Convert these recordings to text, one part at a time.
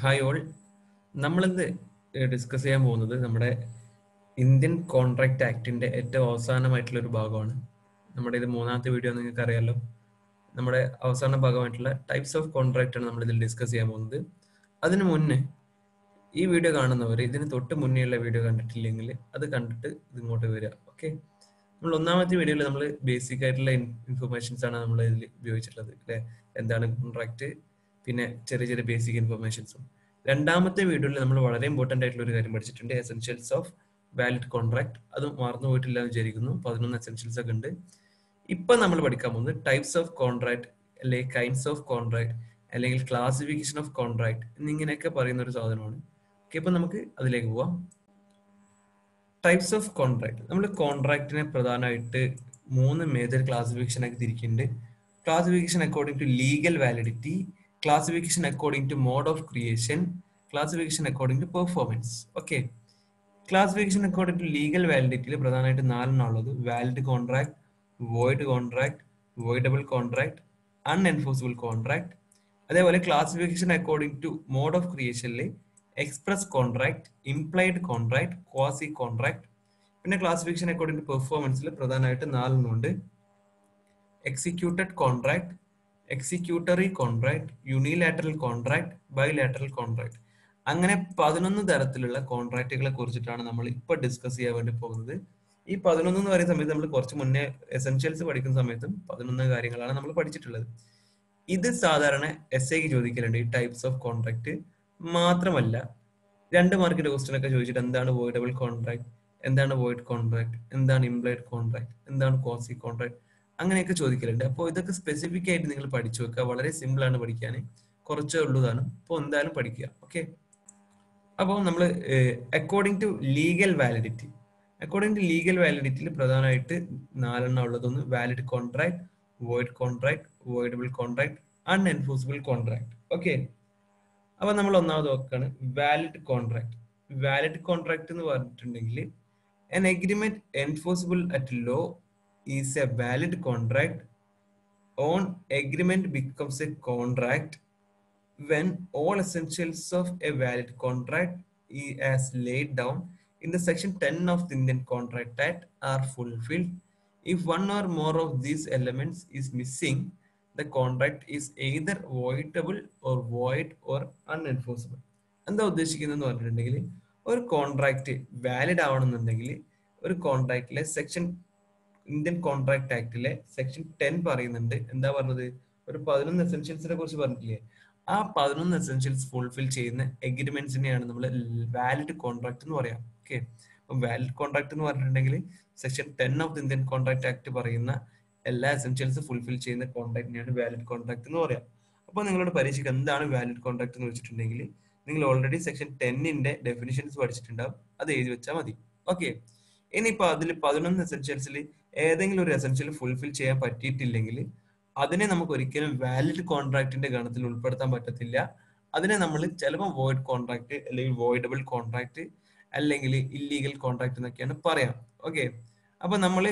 Hi all. നമ്മളിന്ന് discuss ചെയ്യാൻ പോകുന്നത് നമ്മുടെ ഇന്ത്യൻ കോൺട്രാക്ട് ആക്ടിന്റെ ഏറ്റവും അവസാനമായിട്ടുള്ള ഒരു ഭാഗമാണ്. നമ്മുടെ ഇത് മൂന്നാമത്തെ വീഡിയോ നിങ്ങൾക്ക് അറിയാലോ. നമ്മുടെ അവസാന ഭാഗമായിട്ടുള്ള ടൈപ്സ് ഓഫ് കോൺട്രാക്ട് ആണ് നമ്മൾ ഇതിൽ ഡിസ്കസ് ചെയ്യാൻ പോകുന്നത്. അതിനു മുന്നേ ഈ വീഡിയോ കാണുന്നവർ ഇതിന് തൊട്ട് മുന്നേയുള്ള വീഡിയോ കണ്ടിട്ടില്ലെങ്കിൽ അത് കണ്ടിട്ട് ഇങ്ങോട്ട് വരിക. ഓക്കെ, നമ്മൾ ഒന്നാമത്തെ വീഡിയോയിൽ നമ്മൾ ബേസിക് ആയിട്ടുള്ള ഇൻഫർമേഷൻസ് ആണ് നമ്മൾ ഇതിൽ ഉപയോഗിച്ചിട്ടുള്ളത് അല്ലെ. എന്താണ് കോൺട്രാക്ട്, പിന്നെ ചെറിയ ചെറിയ ബേസിക് ഇൻഫർമേഷൻസും. രണ്ടാമത്തെ വീഡിയോയിൽ നമ്മൾ വളരെ ഇമ്പോർട്ടന്റ് ആയിട്ടുള്ള ഒരു കാര്യം പഠിച്ചിട്ടുണ്ട്, എസെൻഷ്യൽസ് ഓഫ് വാലിഡ് കോൺട്രാക്ട്. അത് മറന്നു പോയിട്ടില്ല എന്ന് വിചാരിക്കുന്നു. 11 എസെൻഷ്യൽസ് ഒക്കെ ഉണ്ട്. ഇപ്പൊ നമ്മൾ പഠിക്കാൻ പോകുന്നത് ടൈപ്സ് ഓഫ് കോൺട്രാക്ട് അല്ലെങ്കിൽ കൈൻഡ്സ് ഓഫ് കോൺട്രാക്ട് അല്ലെങ്കിൽ ക്ലാസിഫിക്കേഷൻ ഓഫ് കോൺട്രാക്ട് എന്നിങ്ങനെയൊക്കെ പറയുന്ന ഒരു സാധനമാണ്. ഓക്കെ, ഇപ്പൊ നമുക്ക് അതിലേക്ക് പോവാം. Types of contract. നമ്മൾ കോൺട്രാക്ടിനെ പ്രധാനമായിട്ട് 3 മേജർ ക്ലാസിഫിക്കേഷൻ ആക്കി തിരിക്കുന്നുണ്ട്. Classification according to legal validity, classification according to mode of creation, classification according to performance. Okay, classification according to legal വാലിഡിറ്റിയിൽ പ്രധാനമായിട്ട് 4 ഉള്ളത്: valid contract, void contract, voidable contract, unenforceable contract. അതേപോലെ classification according to mode of ക്രിയേഷനിൽ express contract, implied contract, quasi contract. പിന്നെ classification according to പെർഫോമൻസിൽ പ്രധാനമായിട്ട് 4 ഉണ്ട്: executed contract, executory contract, unilateral contract, bilateral contract. അങ്ങനെ 11 തരത്തിലുള്ള കോൺട്രാക്റ്റുകളെ കുറിച്ചിട്ടാണ് നമ്മൾ ഇപ്പൊ ഡിസ്കസ് ചെയ്യാൻ വേണ്ടി പോകുന്നത്. ഈ 11 എന്ന് പറയുന്ന സമയത്ത് നമ്മൾ കുറച്ച് മുന്നേ എസെൻഷ്യൽസ് പഠിക്കുന്ന സമയത്തും 11 കാര്യങ്ങളാണ് നമ്മൾ പഠിച്ചിട്ടുള്ളത്. ഇത് സാധാരണ എസ്ഐക്ക് ചോദിക്കലുണ്ട്, ഈ ടൈപ്സ് ഓഫ് കോൺട്രാക്ട്. മാത്രമല്ല 2 മാർക്കിന്റെ ക്വസ്റ്റ്യൻ ഒക്കെ ചോദിച്ചിട്ട് എന്താണ് വോയിഡബിൾ കോൺട്രാക്ട്, എന്താണ് വോയിഡ് കോൺട്രാക്ട്, എന്താണ് ഇംപ്ലൈഡ് കോൺട്രാക്ട്, എന്താണ് ക്വാസി കോൺട്രാക്ട്, അങ്ങനെയൊക്കെ ചോദിക്കലുണ്ട്. അപ്പോൾ ഇതൊക്കെ സ്പെസിഫിക് ആയിട്ട് നിങ്ങൾ പഠിച്ചു വെക്കുക. വളരെ സിമ്പിൾ ആണ് പഠിക്കാൻ, കുറച്ചേ ഉള്ളതാണ്. അപ്പോൾ എന്തായാലും പഠിക്കുക. ഓക്കെ, അപ്പോൾ നമ്മൾ according to legal validity, according to legal വാലിഡിറ്റിയിൽ പ്രധാനമായിട്ട് 4 ഉള്ളതൊന്ന് valid contract, void contract, voidable contract, unenforceable contract. Okay, അപ്പൊ നമ്മൾ ഒന്നാമത് നോക്കാണ് വാലിഡ് കോൺട്രാക്ട്. വാലിഡ് കോൺട്രാക്ട് എന്ന് പറഞ്ഞിട്ടുണ്ടെങ്കിൽ an agreement enforceable at law is a valid contract. On agreement becomes a contract when all essentials of a valid contract as laid down in the section 10 of the Indian Contract Act are fulfilled. If one or more of these elements is missing, the contract is either voidable or void or unenforceable. എന്താ ഉദ്ദേശിക്കുന്നതെന്ന് പറഞ്ഞിട്ടുണ്ടെങ്കിൽ, ഒരു contract valid ആവണമെന്നുണ്ടെങ്കിൽ ഒരു കോൺട്രാക്റ്റിലെ section Indian contract ആക്ടിലെ section 10 പറയുന്നുണ്ട്. എന്താ പറഞ്ഞത്? ഒരു 11 എസെൻഷ്യൽസിനെ കുറിച്ച് പറഞ്ഞിട്ടില്ലേ? ആ 11 എസെൻഷ്യൽസ് ഫുൾഫിൽ ചെയ്യുന്ന എഗ്രിമെന്റ്സിനെയാണ് നമ്മൾ വാലിഡ് കോൺട്രാക്ട് എന്ന് പറയാം. ഓക്കെ, അപ്പം വാലിഡ് കോൺട്രാക്ട് എന്ന് പറഞ്ഞിട്ടുണ്ടെങ്കിൽ section 10 of the Indian contract act പറയുന്ന എല്ലാ എസെൻഷ്യൽസ് ഫുൾഫിൽ ചെയ്യുന്ന കോൺട്രാക്ടിനെയാണ് വാലിഡ് കോൺട്രാക്ട് എന്ന് പറയാം. അപ്പോൾ നിങ്ങളോട് പരീക്ഷയ്ക്ക് എന്താണ് വാലിഡ് കോൺട്രാക്ട് എന്ന് വെച്ചിട്ടുണ്ടെങ്കിൽ നിങ്ങൾ ഓൾറെഡി സെക്ഷൻ 10ന്റെ ഡെഫിനിഷൻസ് പഠിച്ചിട്ടുണ്ടാവും. അത് എഴുതി വെച്ചാൽ മതി. ഓക്കെ, ഇനിയിപ്പോ അതിൽ 11 എസെൻഷ്യൽസിൽ ഏതെങ്കിലും ഒരു എസെൻഷ്യൽ ഫുൾഫിൽ ചെയ്യാൻ പറ്റിയിട്ടില്ലെങ്കിൽ അതിനെ നമുക്ക് ഒരിക്കലും വാലിഡ് കോൺട്രാക്ടിന്റെ ഗണത്തിൽ ഉൾപ്പെടുത്താൻ പറ്റത്തില്ല. അതിനെ നമ്മൾ ചിലപ്പോൾ വോയിഡ് കോൺട്രാക്ട് അല്ലെങ്കിൽ വോയിഡബിൾ കോൺട്രാക്ട് അല്ലെങ്കിൽ ഇല്ലീഗൽ കോൺട്രാക്ട് എന്നൊക്കെയാണ് പറയാം. ഓക്കെ, അപ്പൊ നമ്മൾ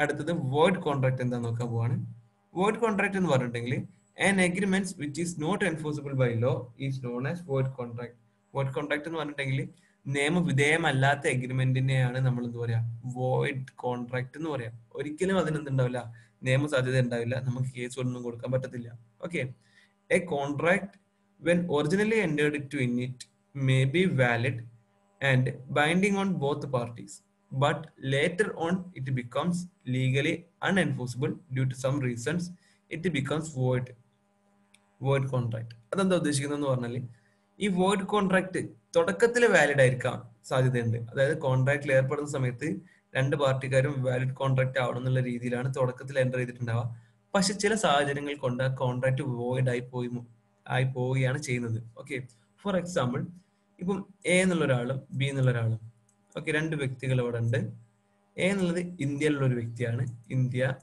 അടുത്തത് വോയിഡ് കോൺട്രാക്ട് എന്താ നോക്കാൻ പോവാണ്. വോയിഡ് കോൺട്രാക്ട് എന്ന് പറഞ്ഞിട്ടുണ്ടെങ്കിൽ an agreement which is not enforceable by law is known as void contract. void contract എന്ന് പറഞ്ഞിട്ടുണ്ടെങ്കിൽ നിയമവിധേയമല്ലാത്ത എഗ്രിമെന്റിനെയാണ് നമ്മൾ എന്താ പറയാ, വോയിഡ് കോൺട്രാക്ട് എന്ന് പറയാം. ഒരിക്കലും അതിനെന്തുണ്ടാവില്ല, നിയമസാധ്യത ഉണ്ടാവില്ല, നമുക്ക് കേസ് ഒന്നും കൊടുക്കാൻ പറ്റത്തില്ല. Okay, A contract when originally entered into in it may be valid and binding on both parties, but later on it becomes legally unenforceable due to some reasons. It becomes void contract. അതെന്താ ഉദ്ദേശിക്കുന്നതെന്ന് പറഞ്ഞാൽ, ഈ void contract തുടക്കത്തിൽ valid ആയിരിക്കാൻ സാധ്യതയുണ്ട്. അതായത് കോൺട്രാക്റ്റിൽ ഏർപ്പെടുന്ന സമയത്ത് 2 പാർട്ടിക്കാരും വാലിഡ് കോൺട്രാക്ട് ആവണം എന്നുള്ള രീതിയിലാണ് തുടക്കത്തിൽ എൻ്റർ ചെയ്തിട്ടുണ്ടാവുക. പക്ഷെ ചില സാഹചര്യങ്ങൾ കൊണ്ട് ആ കോൺട്രാക്ട് വോയിഡ് ആയി പോവുകയാണ് ചെയ്യുന്നത്. ഓക്കെ, ഫോർ എക്സാമ്പിൾ, ഇപ്പം എ എന്നുള്ള ഒരാളും ബി എന്നുള്ള ഒരാളും, ഓക്കെ, 2 വ്യക്തികൾ അവിടെ ഉണ്ട്. എ എന്നുള്ളത് ഇന്ത്യയിലുള്ള ഒരു വ്യക്തിയാണ്, ഇന്ത്യ.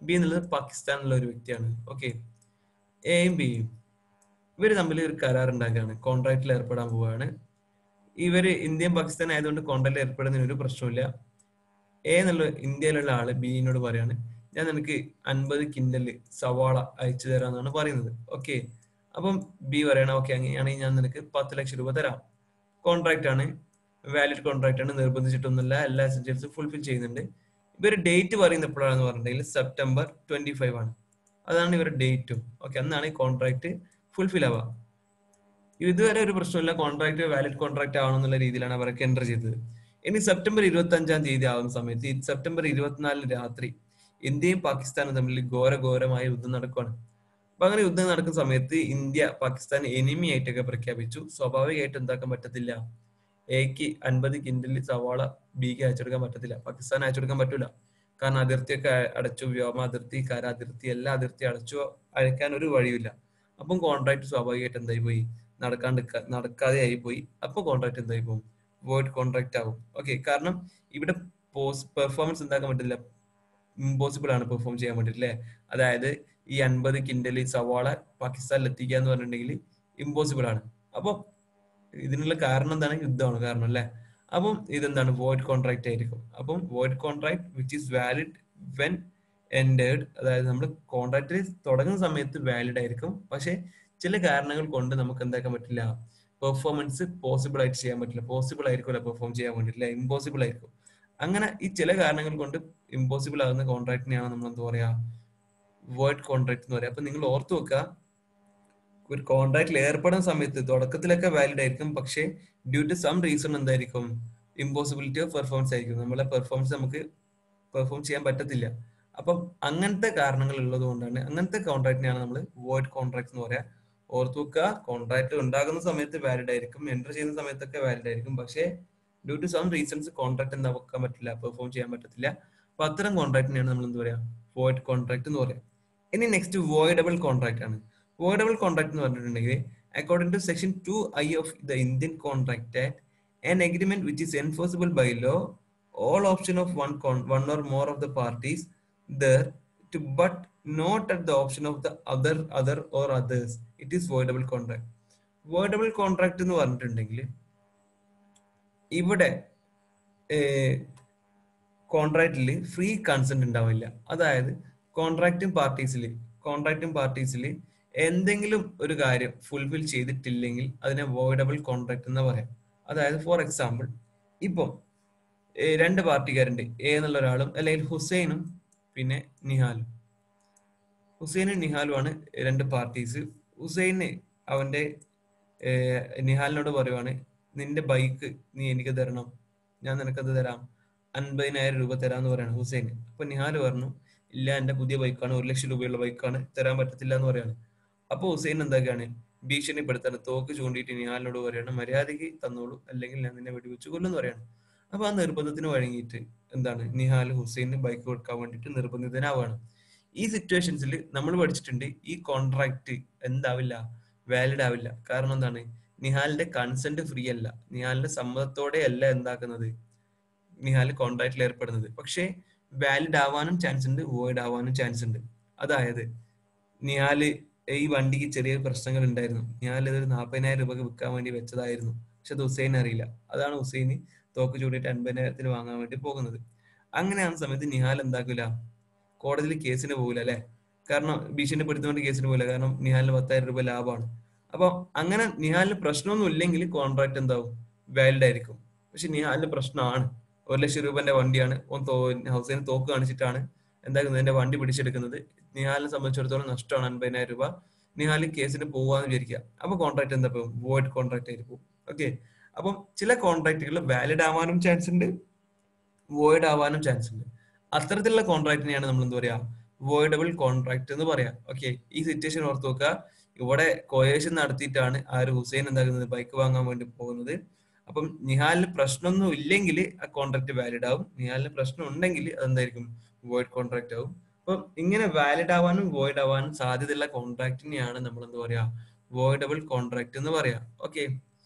ബി എന്നുള്ളത് പാകിസ്ഥാനിലുള്ള ഒരു വ്യക്തിയാണ്. ഓക്കെ, എയും ബിയും ഇവര് തമ്മിൽ ഒരു കരാർ ഉണ്ടാക്കുകയാണ്, കോൺട്രാക്റ്റിൽ ഏർപ്പെടാൻ പോവുകയാണ്. ഇവര് ഇന്ത്യയും പാകിസ്ഥാൻ ആയതുകൊണ്ട് കോൺട്രാക്റ്റിൽ ഏർപ്പെടുന്നതിന് ഒരു പ്രശ്നമില്ല. എ എന്നുള്ള ഇന്ത്യയിലുള്ള ആള് ബിനോട് പറയാണ്, ഞാൻ നിനക്ക് 50 കിൻഡല് സവാള അയച്ചു തരാന്നാണ് പറയുന്നത്. ഓക്കെ, അപ്പം ബി പറയണം ഓക്കെ അങ്ങനെയാണെങ്കിൽ ഞാൻ നിനക്ക് 10 ലക്ഷം രൂപ തരാം. കോൺട്രാക്ട് ആണ്, വാലിഡ് കോൺട്രാക്ട് ആണ്, നിർബന്ധിച്ചിട്ടൊന്നുമില്ല, എല്ലാ എസെൻഷ്യൽസും ഫുൾഫിൽ ചെയ്യുന്നുണ്ട്. ഇവര് ഡേറ്റ് പറയുന്നത് എപ്പോഴാണെന്ന് പറഞ്ഞിട്ടുണ്ടെങ്കിൽ September 25 ആണ്. അതാണ് ഇവരുടെ ഡേറ്റും. ഓക്കെ, അന്നാണ് ഈ കോൺട്രാക്ട് ഫുൾഫിൽ ആവുക. ഇതുവരെ ഒരു പ്രശ്നമില്ല, കോൺട്രാക്ട് വാലിഡ് കോൺട്രാക്ട് ആവണം രീതിയിലാണ് അവരൊക്കെ എൻ്റർ ചെയ്തത്. ഇനി September 25 ആവുന്ന സമയത്ത്, ഈ September 24 രാത്രി ഇന്ത്യയും പാകിസ്ഥാനും തമ്മിൽ ഘോരമായ യുദ്ധം നടക്കുകയാണ്. അപ്പൊ അങ്ങനെ യുദ്ധം നടക്കുന്ന സമയത്ത് ഇന്ത്യ പാകിസ്ഥാൻ എനിമി ആയിട്ടൊക്കെ പ്രഖ്യാപിച്ചു. സ്വാഭാവികമായിട്ട് എന്താക്കാൻ പറ്റത്തില്ല, എക്ക് 50 കിൻഡൽ സവാള ബിക്ക് അയച്ചെടുക്കാൻ പറ്റത്തില്ല, പാകിസ്ഥാൻ അയച്ചെടുക്കാൻ പറ്റൂല. കാരണം അതിർത്തിയൊക്കെ അടച്ചു, വ്യോമ അതിർത്തി, കര അതിർത്തി, എല്ലാ അതിർത്തി അടച്ചു, അയക്കാൻ ഒരു വഴിയില്ല. അപ്പം കോൺട്രാക്ട് സ്വാഭാവികമായിട്ട് എന്തായി പോയി, നടക്കാതെ ആയി പോയി. അപ്പൊ കോൺട്രാക്ട് എന്തായി പോകും, വോയിഡ് കോൺട്രാക്ട് ആവും. ഓക്കെ, കാരണം ഇവിടെ പെർഫോമൻസ് എന്താക്കാൻ പറ്റില്ല, ഇമ്പോസിബിൾ ആണ് പെർഫോം ചെയ്യാൻ വേണ്ടിട്ട് അല്ലേ. അതായത് ഈ 50 കിൻഡൽ സവാള പാകിസ്ഥാനിൽ എത്തിക്കുക എന്ന് പറഞ്ഞിട്ടുണ്ടെങ്കിൽ ഇമ്പോസിബിൾ ആണ്. അപ്പൊ ഇതിനുള്ള കാരണം എന്താണ്, യുദ്ധമാണ് കാരണം അല്ലെ. അപ്പം ഇതെന്താണ്, വോയിഡ് കോൺട്രാക്ട് ആയിരിക്കും. അപ്പം void contract which is valid when ended, അതായത് നമ്മൾ കോൺട്രാക്ട് തുടങ്ങുന്ന സമയത്ത് വാലിഡ് ആയിരിക്കും, പക്ഷെ ചില കാരണങ്ങൾ കൊണ്ട് നമുക്ക് എന്താക്കാൻ പറ്റില്ല, പെർഫോമൻസ് പോസിബിൾ ആയിട്ട് ചെയ്യാൻ പറ്റില്ല. പോസിബിൾ ആയിരിക്കില്ല പെർഫോം ചെയ്യാൻ വേണ്ടിയില്ല, ഇമ്പോസിബിൾ ആയിരിക്കും. അങ്ങനെ ഈ ചില കാരണങ്ങൾ കൊണ്ട് ഇമ്പോസിബിൾ ആകുന്ന കോൺട്രാക്ടിനെയാണ് നമ്മൾ എന്താ പറയാ, വോയിഡ് കോൺട്രാക്ട് എന്ന് പറയാം. അപ്പൊ നിങ്ങൾ ഓർത്തു വെക്കുക, ഒരു കോൺട്രാക്റ്റിൽ ഏർപ്പെടുന്ന സമയത്ത് തുടക്കത്തിലൊക്കെ വാലിഡ് ആയിരിക്കും, പക്ഷേ ഡ്യൂ ടു സം റീസൺ എന്തായിരിക്കും, ഇമ്പോസിബിലിറ്റി ഓഫ് പെർഫോമൻസ് ആയിരിക്കും. നമ്മളെ പെർഫോമൻസ് നമുക്ക് പെർഫോം ചെയ്യാൻ പറ്റത്തില്ല. അപ്പം അങ്ങനത്തെ കാരണങ്ങൾ ഉള്ളത് കൊണ്ടാണ് അങ്ങനത്തെ കോൺട്രാക്ടിനെയാണ് നമ്മൾ വോയിഡ് കോൺട്രാക്ട് എന്ന് പറയാ. ഓർത്തു വെക്കുക, കോൺട്രാക്ട് ഉണ്ടാകുന്ന സമയത്ത് വാലിഡ് ആയിരിക്കും, എൻ്റർ ചെയ്യുന്ന സമയത്തൊക്കെ വാലിഡ് ആയിരിക്കും, പക്ഷേ due to some reasons contract എന്താ വെക്കാൻ പറ്റില്ല, പെർഫോം ചെയ്യാൻ പറ്റത്തില്ല. അപ്പൊ അത്തരം കോൺട്രാക്ടിനെയാണ് നമ്മൾ എന്താ പറയാ, വോയിഡ് കോൺട്രാക്ട് എന്ന് പറയാം. ഇനി നെക്സ്റ്റ് വോയിഡബിൾ കോൺട്രാക്ട് ആണ്. വോയിഡബിൾ കോൺട്രാക്ട് എന്ന് പറഞ്ഞിട്ടുണ്ടെങ്കിൽ according to section 2I of the Indian Contract Act, an agreement which is enforceable by law, all option of one or more of the parties there to but not at the option of the other or others, it is voidable contract. Voidable contract എന്ന് പറഞ്ഞിട്ടുണ്ടെങ്കിൽ ഇവിടെ കോൺട്രാക്റ്റിൽ free consent ഉണ്ടാവില്ല. അതായത് കോൺട്രാക്റ്റും പാർട്ടീസിൽ എന്തെങ്കിലും ഒരു കാര്യം fulfil ചെയ്തിട്ടില്ലെങ്കിൽ അതിനെ വോയിഡബിൾ കോൺട്രാക്ട് എന്ന് പറയാം. അതായത് ഫോർ എക്സാമ്പിൾ, ഇപ്പം രണ്ട് പാർട്ടിക്കാരുണ്ട്, എ എന്നുള്ള ഒരാളും അല്ലെങ്കിൽ ഹുസൈനും പിന്നെ നിഹാലും. ഹുസൈനും നിഹാലുമാണ് രണ്ട് പാർട്ടീസ്. ഹുസൈന് അവന്റെ നിഹാലിനോട് പറയുവാണ്, നിന്റെ ബൈക്ക് നീ എനിക്ക് തരണം, ഞാൻ നിനക്കത് തരാം, 50,000 രൂപ തരാന്ന് പറയാണ് ഹുസൈൻ. അപ്പൊ നിഹാല് പറഞ്ഞു, ഇല്ല, എന്റെ പുതിയ ബൈക്കാണ്, 1 ലക്ഷം രൂപയുള്ള ബൈക്കാണ്, തരാൻ പറ്റത്തില്ല എന്ന് പറയാണ്. അപ്പൊ ഹുസൈൻ എന്തൊക്കെയാണ്, ഭീഷണിപ്പെടുത്താണ്, തോക്ക് ചൂണ്ടിയിട്ട് നിഹാലിനോട് പറയാണ്, മര്യാദയ്ക്ക് തന്നോളൂ, അല്ലെങ്കിൽ ഞാൻ നിന്നെ വെടിവെച്ച് കൊല്ലുമെന്ന് പറയാണ്. അപ്പൊ ആ നിർബന്ധത്തിന് വഴങ്ങിയിട്ട് എന്താണ്, നിഹാൽ ഹുസൈന് ബൈക്ക് കൊടുക്കാൻ വേണ്ടിയിട്ട് നിർബന്ധിതനാവുകയാണ്. ഈ സിറ്റുവേഷൻസിൽ നമ്മൾ പഠിച്ചിട്ടുണ്ട്, ഈ കോൺട്രാക്ട് എന്താവില്ല, വാലിഡ് ആവില്ല. കാരണം എന്താണ്, നിഹാലിന്റെ കൺസെന്റ് ഫ്രീ അല്ല, നിഹാലിന്റെ സമ്മതത്തോടെ അല്ല എന്താക്കുന്നത്, നിഹാൽ കോൺട്രാക്റ്റിൽ ഏർപ്പെടുന്നത്. പക്ഷേ വാലിഡ് ആവാനും ചാൻസ് ഉണ്ട്, വോയിഡ് ആവാനും ചാൻസ് ഉണ്ട്. അതായത് നിഹാല് ഈ വണ്ടിക്ക് ചെറിയ പ്രശ്നങ്ങൾ ഉണ്ടായിരുന്നു, നിഹാൽ ഇതൊരു 40,000 രൂപക്ക് വിൽക്കാൻ വേണ്ടി വെച്ചതായിരുന്നു, പക്ഷെ അത് ഹുസൈൻ അറിയില്ല. അതാണ് ഹുസൈന് തോക്ക് ചൂണ്ടിയിട്ട് 50,000 വാങ്ങാൻ വേണ്ടി പോകുന്നത്. അങ്ങനെയാകുന്ന സമയത്ത് നിഹാൽ എന്താക്കില്ല, കോടതിയിൽ കേസിന് പോകില്ല അല്ലെ. കാരണം ഭീഷണിപ്പെടുത്തുകൊണ്ട് കേസിന് പോകില്ല, കാരണം നിഹാലിന് 10,000 രൂപ ലാഭമാണ്. അപ്പൊ അങ്ങനെ നിഹാലിന് പ്രശ്നമൊന്നും ഇല്ലെങ്കിൽ കോൺട്രാക്ട് എന്താവും, വാലിഡ് ആയിരിക്കും. പക്ഷെ നിഹാലിന് പ്രശ്നമാണ്, 1 ലക്ഷം രൂപന്റെ വണ്ടിയാണ്, ഹുസൈൻ തോക്ക് കാണിച്ചിട്ടാണ് എന്താക്കുന്നത്, എന്റെ വണ്ടി പിടിച്ചെടുക്കുന്നത്. നിഹാലിനെ സംബന്ധിച്ചിടത്തോളം നഷ്ടമാണ് 50,000 രൂപ. നിഹാൽ കേസിന് പോവാന്ന് വിചാരിക്കുക, അപ്പൊ കോൺട്രാക്ട് എന്താ പോകും, വോയിഡ് കോൺട്രാക്ട് ആയിരിക്കും. ഓക്കെ, അപ്പം ചില കോൺട്രാക്ടുകൾ വാലിഡ് ആവാനും ചാൻസ് ഉണ്ട്, വോയിഡ് ആവാനും ചാൻസ് ഉണ്ട്. അത്തരത്തിലുള്ള കോൺട്രാക്ടിനെയാണ് നമ്മൾ എന്താ പറയാ, വോയിഡബിൾ കോൺട്രാക്ട് എന്ന് പറയാം. ഓക്കെ, ഈ സിറ്റുവേഷൻ ഓർത്ത് നോക്കുക. ഇവിടെ കൊയേഷൻ നടത്തിയിട്ടാണ് ആര്, ഹുസൈൻ എന്താകുന്നത്, ബൈക്ക് വാങ്ങാൻ വേണ്ടി പോകുന്നത്. അപ്പം നിഹാലിന് പ്രശ്നമൊന്നും ഇല്ലെങ്കിൽ ആ കോൺട്രാക്ട് വാലിഡ് ആവും, നിഹാലിന് പ്രശ്നം ഉണ്ടെങ്കിൽ അതെന്തായിരിക്കും, വോയിഡ് കോൺട്രാക്ട് ആവും. അപ്പം ഇങ്ങനെ വാലിഡ് ആവാനും വോയിഡ് ആവാനും സാധ്യതയുള്ള കോൺട്രാക്ടിനെയാണ് നമ്മൾ എന്താ പറയാ, വോയിഡബിൾ കോൺട്രാക്ട് എന്ന് പറയാം. ഓക്കെ,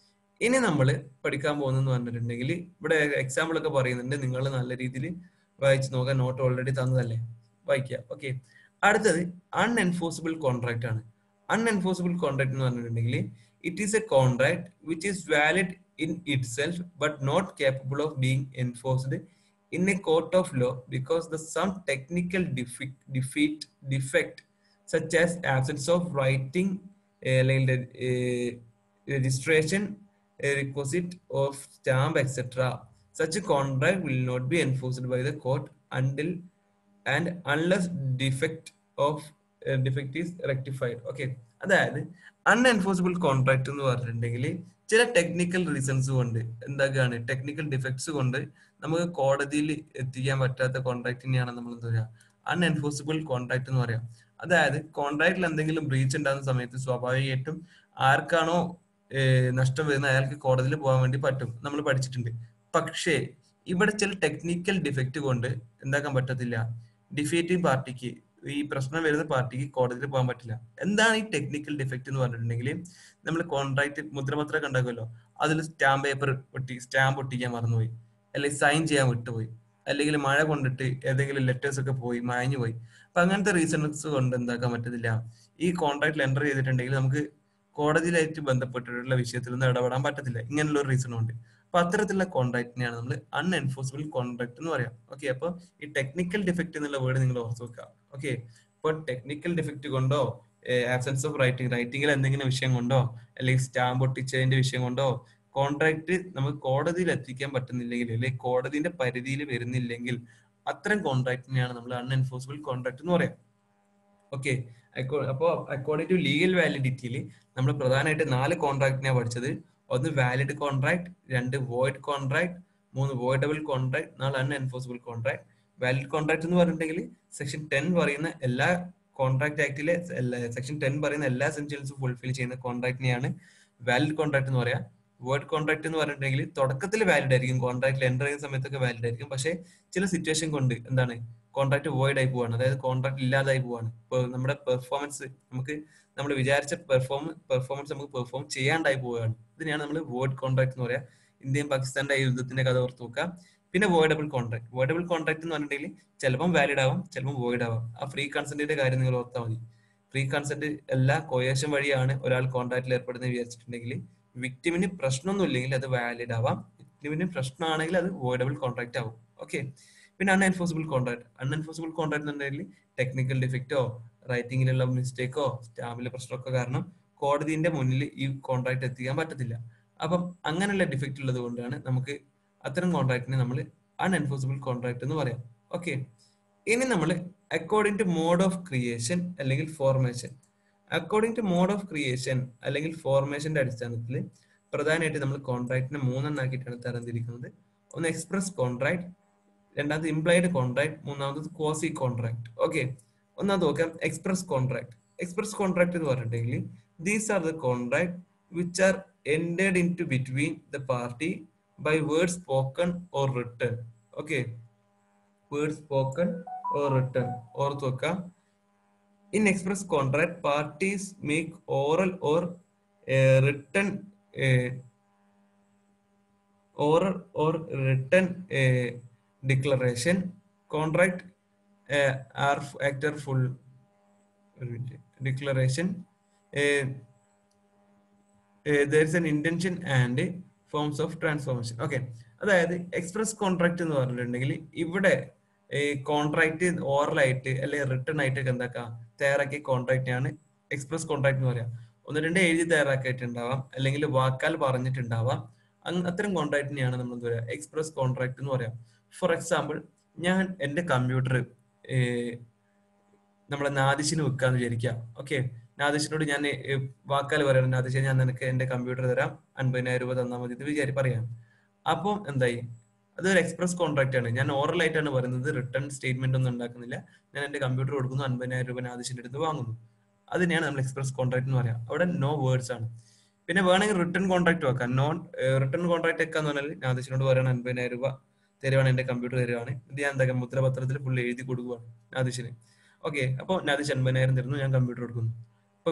ഇനി നമ്മൾ പഠിക്കാൻ പോകുന്നെന്ന് പറഞ്ഞിട്ടുണ്ടെങ്കിൽ ഇവിടെ എക്സാമ്പിൾ ഒക്കെ പറയുന്നുണ്ട്, നിങ്ങൾ നല്ല രീതിയിൽ വായിച്ചു നോക്കാൻ, നോട്ട് ഓൾറെഡി തന്നതല്ലേ, വായിക്കുക. ഓക്കെ, അടുത്തത് അൺഎൻഫോഴ്സിബിൾ കോൺട്രാക്ട് ആണ്. അൺഎൻഫോഴ്സിബിൾ കോൺട്രാക്ട് എന്ന് പറഞ്ഞിട്ടുണ്ടെങ്കിൽ it is A contract which is valid in itself but not capable of being enforced in a court of law because the some technical defect such as absence of writing അല്ലെങ്കിൽ registration, a requisite of stamp, etc. Such a contract will not be enforced by the court until and unless defect is rectified. Okay, അതായത് unenforceable contract എന്ന് പറഞ്ഞിട്ടുണ്ടെങ്കിൽ ചില technical reasons കൊണ്ട് എന്തൊക്കെയാണ് technical defects കൊണ്ട് നമുക്ക് കോടതിയിൽ എത്തിക്കാൻ പറ്റാത്ത കോൺട്രാക്ടിനെയാണ് നമ്മൾ എന്താ പറയുക അൺഎൻഫോഴ്സിബിൾ കോൺട്രാക്ട് എന്ന് പറയാം. അതായത് കോൺട്രാക്റ്റിൽ എന്തെങ്കിലും ബ്രീച്ച് ഉണ്ടാകുന്ന സമയത്ത് സ്വാഭാവികമായിട്ടും ആർക്കാണോ നഷ്ടം വരുന്നത് അയാൾക്ക് കോടതിയിൽ പോകാൻ വേണ്ടി പറ്റും, നമ്മൾ പഠിച്ചിട്ടുണ്ട്. പക്ഷേ ഇവിടെ ചില ടെക്നിക്കൽ ഡിഫക്റ്റ് കൊണ്ട് എന്താക്കാൻ പറ്റത്തില്ല, ഡിഫീറ്റിംഗ് പാർട്ടിക്ക്, ഈ പ്രശ്നം വരുന്ന പാർട്ടിക്ക് കോടതിയിൽ പോകാൻ പറ്റില്ല. എന്താണ് ഈ ടെക്നിക്കൽ ഡിഫക്റ്റ് എന്ന് പറഞ്ഞിട്ടുണ്ടെങ്കിൽ, നമ്മൾ കോൺട്രാക്ട് മുദ്രപത്രം ഉണ്ടാക്കുമല്ലോ, അതിൽ സ്റ്റാമ്പ് പേപ്പർ സ്റ്റാമ്പ് ഒട്ടിക്കാൻ മറന്നുപോയി, അല്ലെങ്കിൽ സൈൻ ചെയ്യാൻ വിട്ടുപോയി, അല്ലെങ്കിൽ മഴ കൊണ്ടിട്ട് ഏതെങ്കിലും ലെറ്റേഴ്സ് ഒക്കെ പോയി മാഞ്ഞു പോയി. അപ്പൊ അങ്ങനത്തെ റീസൺസ് കൊണ്ട് എന്താക്കാൻ പറ്റത്തില്ല, ഈ കോൺട്രാക്റ്റിൽ എൻ്റർ ചെയ്തിട്ടുണ്ടെങ്കിൽ നമുക്ക് കോടതിയിലായിട്ട് ബന്ധപ്പെട്ടിട്ടുള്ള വിഷയത്തിലൊന്നും ഇടപെടാൻ പറ്റത്തില്ല, ഇങ്ങനെയുള്ള ഒരു റീസൺ ഉണ്ട്. അപ്പൊ അത്തരത്തിലുള്ള കോൺട്രാക്റ്റിനെയാണ് നമ്മൾ അൺഎൻഫോഴ്സിബിൾ കോൺട്രാക്ട് എന്ന് പറയാം. ഓക്കെ, അപ്പൊ ഈ ടെക്നിക്കൽ ഡിഫക്റ്റ് എന്നുള്ള വേർഡ് നിങ്ങൾ ഓർത്ത് വെക്കുക. ഓക്കെ, ഇപ്പൊ ടെക്നിക്കൽ ഡിഫക്റ്റ് കൊണ്ടോ, ആബ്സെൻസ് ഓഫ് റൈറ്റിംഗിൽ എന്തെങ്കിലും വിഷയം കൊണ്ടോ, അല്ലെങ്കിൽ സ്റ്റാമ്പ് ഒട്ടിച്ചതിന്റെ വിഷയം കൊണ്ടോ കോൺട്രാക്ട് നമുക്ക് കോടതിയിൽ എത്തിക്കാൻ പറ്റുന്നില്ലെങ്കിൽ, അല്ലെങ്കിൽ കോടതിന്റെ പരിധിയിൽ വരുന്നില്ലെങ്കിൽ, അത്തരം കോൺട്രാക്ടിനെയാണ് നമ്മൾ അൺഎൻഫോഴ്സിബിൾ കോൺട്രാക്ട് എന്ന് പറയാം. ഓക്കെ, അപ്പോൾ അക്കോർഡിംഗ് ടു ലീഗൽ വാലിഡിറ്റിയിൽ നമ്മൾ പ്രധാനമായിട്ട് 4 കോൺട്രാക്ടിനെയാണ് പഠിച്ചത്. ഒന്ന് valid contract, 2 void contract, 3 voidable contract, 4 unenforceable contract. Valid contract എന്ന് പറഞ്ഞിട്ടുണ്ടെങ്കിൽ സെക്ഷൻ 10 പറയുന്ന എല്ലാ കോൺട്രാക്ട് ആക്ടിലെ സെക്ഷൻ 10 പറയുന്ന എല്ലാ എസെൻഷ്യൽസും ഫുൾഫിൽ ചെയ്യുന്ന കോൺട്രാക്ടിനെയാണ് വാലിഡ് കോൺട്രാക്ട് എന്ന് പറയാം. വേർഡ് കോൺട്രാക്ട് എന്ന് പറഞ്ഞിട്ടുണ്ടെങ്കിൽ തുടക്കത്തിൽ വാലിഡ് ആയിരിക്കും, കോൺട്രാക്റ്റിൽ എൻ്റർ ചെയ്യുന്ന സമയത്തൊക്കെ വാലിഡ് ആയിരിക്കും, പക്ഷേ ചില സിറ്റുവേഷൻ കൊണ്ട് എന്താണ് കോൺട്രാക്ട് വോയിഡ് ആയി പോവാണ്, അതായത് കോൺട്രാക്ട് ഇല്ലാതായി പോവാണ്. ഇപ്പോൾ നമ്മുടെ പെർഫോമൻസ് നമ്മൾ വിചാരിച്ച പെർഫോമൻസ് നമുക്ക് പെർഫോം ചെയ്യാണ്ടായി പോവുകയാണ്. ഇതിനെയാണ് നമ്മൾ വോയിഡ് കോൺട്രാക്ട് എന്ന് പറയാം. ഇന്ത്യയും പാകിസ്ഥാന്റെ യുദ്ധത്തിന്റെ കഥ ഓർത്ത് നോക്കാം. പിന്നെ വോയിഡബിൾ കോൺട്രാക്ട്. വോയിഡബിൾ കോൺട്രാക്ട് എന്ന് പറഞ്ഞിട്ടുണ്ടെങ്കിൽ ചിലപ്പം വാലിഡ് ആവാം, ചിലപ്പം വോയിഡ് ആവാം. ആ ഫ്രീ കൺസെന്റിന്റെ കാര്യം നിങ്ങൾ ഓർത്താൽ മതി. ഫ്രീ കൺസെന്റ് എല്ലാ കോയേഷൻ വഴിയാണ് ഒരാൾ കോൺട്രാക്റ്റിൽ ഏർപ്പെടുന്നത് വിചാരിച്ചിട്ടുണ്ടെങ്കിൽ, വിക്ടിമിന് പ്രശ്നമൊന്നും ഇല്ലെങ്കിൽ അത് വാലിഡ് ആവാം, വിക്ടിമിന് പ്രശ്നമാണെങ്കിൽ അത് വോയിഡബിൾ കോൺട്രാക്ട് ആവും. ഓക്കെ, പിന്നെ അൺഎൻഫോഴ്സിബിൾ കോൺട്രാക്ട്. അൺഎൻഫോഴ്സിബിൾ കോൺട്രാക്ട് എന്നുണ്ടെങ്കിൽ ടെക്നിക്കൽ ഡിഫക്റ്റോ റൈറ്റിംഗിലുള്ള മിസ്റ്റേക്കോ സ്റ്റാമ്പിലെ പ്രശ്നമൊക്കെ കാരണം കോടതിന്റെ മുന്നിൽ ഈ കോൺട്രാക്ട് എത്തിക്കാൻ പറ്റത്തില്ല. അപ്പം അങ്ങനെയുള്ള ഡിഫക്റ്റ് ഉള്ളത് കൊണ്ടാണ് നമുക്ക് അത്തരം കോൺട്രാക്ടിനെ നമ്മൾ അൺഎൻഫോഴ്സിബിൾ കോൺട്രാക്ട് എന്ന് പറയാം. ഓക്കെ, ഇനി നമ്മൾ according to mode of creation അല്ലെങ്കിൽ formation. According to mode of creation അല്ലെങ്കിൽ ഫോർമേഷന്റെ അടിസ്ഥാനത്തിൽ പ്രധാനമായിട്ട് നമ്മൾ കോൺട്രാക്ടിനെ 3 ആക്കിയിട്ടാണ് തരംതിരിക്കുന്നത്. ഒന്ന് എക്സ്പ്രസ് കോൺട്രാക്ട്, രണ്ടാമത് ഇംപ്ലൈഡ് കോൺട്രാക്ട്, മൂന്നാമത് ക്വാസി കോൺട്രാക്ട്. ഓക്കെ, ഒന്നാമത് നോക്കാം എക്സ്പ്രസ് കോൺട്രാക്ട്. എക്സ്പ്രസ് കോൺട്രാക്ട് എന്ന് പറഞ്ഞിട്ടുണ്ടെങ്കിൽ these are the contract which are entered into between the party by words spoken or written. Okay, words spoken or written. ഓർത്ത് വെക്കാം. In express contract, parties make oral or written declaration. Contract are actor full declaration. There is an intention and forms of transformation. Okay, അതായത് express contract എന്ന് പറഞ്ഞിട്ടുണ്ടെങ്കിൽ ഇവിടെ contract oral ആയിട്ട് അല്ലെങ്കിൽ return ആയിട്ടൊക്കെ എന്താക്കാം തയ്യാറാക്കിയ കോൺട്രാക്റ്റിനാണ് എക്സ്പ്രസ് കോൺട്രാക്ട് എന്ന് പറയാം. 1-2 എഴുതി തയ്യാറാക്കിയിട്ടുണ്ടാവാം, അല്ലെങ്കിൽ വാക്കാൽ പറഞ്ഞിട്ടുണ്ടാവാം. അത്തരം കോൺട്രാക്റ്റിനെയാണ് നമ്മൾ എന്താ പറയുക എക്സ്പ്രസ് കോൺട്രാക്ട് എന്ന് പറയാം. ഫോർ എക്സാമ്പിൾ, ഞാൻ എൻ്റെ കമ്പ്യൂട്ടർ നമ്മളെ നാദിഷിന് വെക്കാന്ന് വിചാരിക്കാം. ഓക്കെ, നാദിഷിനോട് ഞാൻ വാക്കാൽ പറയണം, നാദിഷ ഞാൻ നിനക്ക് എന്റെ കമ്പ്യൂട്ടർ തരാം, 50,000 രൂപ തന്നാൽ മതി എന്ന് പറയാം. അപ്പം എന്തായി, അതൊരു എക്സ്പ്രസ് കോൺട്രാക്ട് ആണ്. ഞാൻ ഓറൽ ആയിട്ടാണ് പറയുന്നത്, റിട്ടേൺ സ്റ്റേറ്റ്മെന്റ് ഒന്നും ഉണ്ടാക്കുന്നില്ല. ഞാൻ എന്റെ കമ്പ്യൂട്ടർ കൊടുക്കുന്നു, 50,000 രൂപ നാദിഷിന്റെ അടുത്ത് വാങ്ങുന്നു. അതിനെയാണ് നമ്മൾ എക്സ്പ്രസ് കോൺട്രാക്ട് എന്ന് പറയാം. അവിടെ നോ വേർഡ്സ് ആണ്. പിന്നെ വേണമെങ്കിൽ റിട്ടേൺ കോൺട്രാക്ട് വെക്കാം. നോൺ റിട്ടേൺ കോൺട്രാക്ട് വെക്കാന്ന് പറഞ്ഞാൽ നാദിഷിനോട് പറയണം 50,000 രൂപ തരുവാണ്, എന്റെ കമ്പ്യൂട്ടർ തരുവാണ്. ഇത് ഞാൻ എന്താ മുദ്രപത്രത്തിൽ ഫുൾ എഴുതി കൊടുക്കുവാണ് നാദിഷിന്. ഓക്കെ, അപ്പോൾ നാദിഷ് 50,000 തരുന്നു, ഞാൻ കമ്പ്യൂട്ടർ കൊടുക്കുന്നു. അപ്പൊ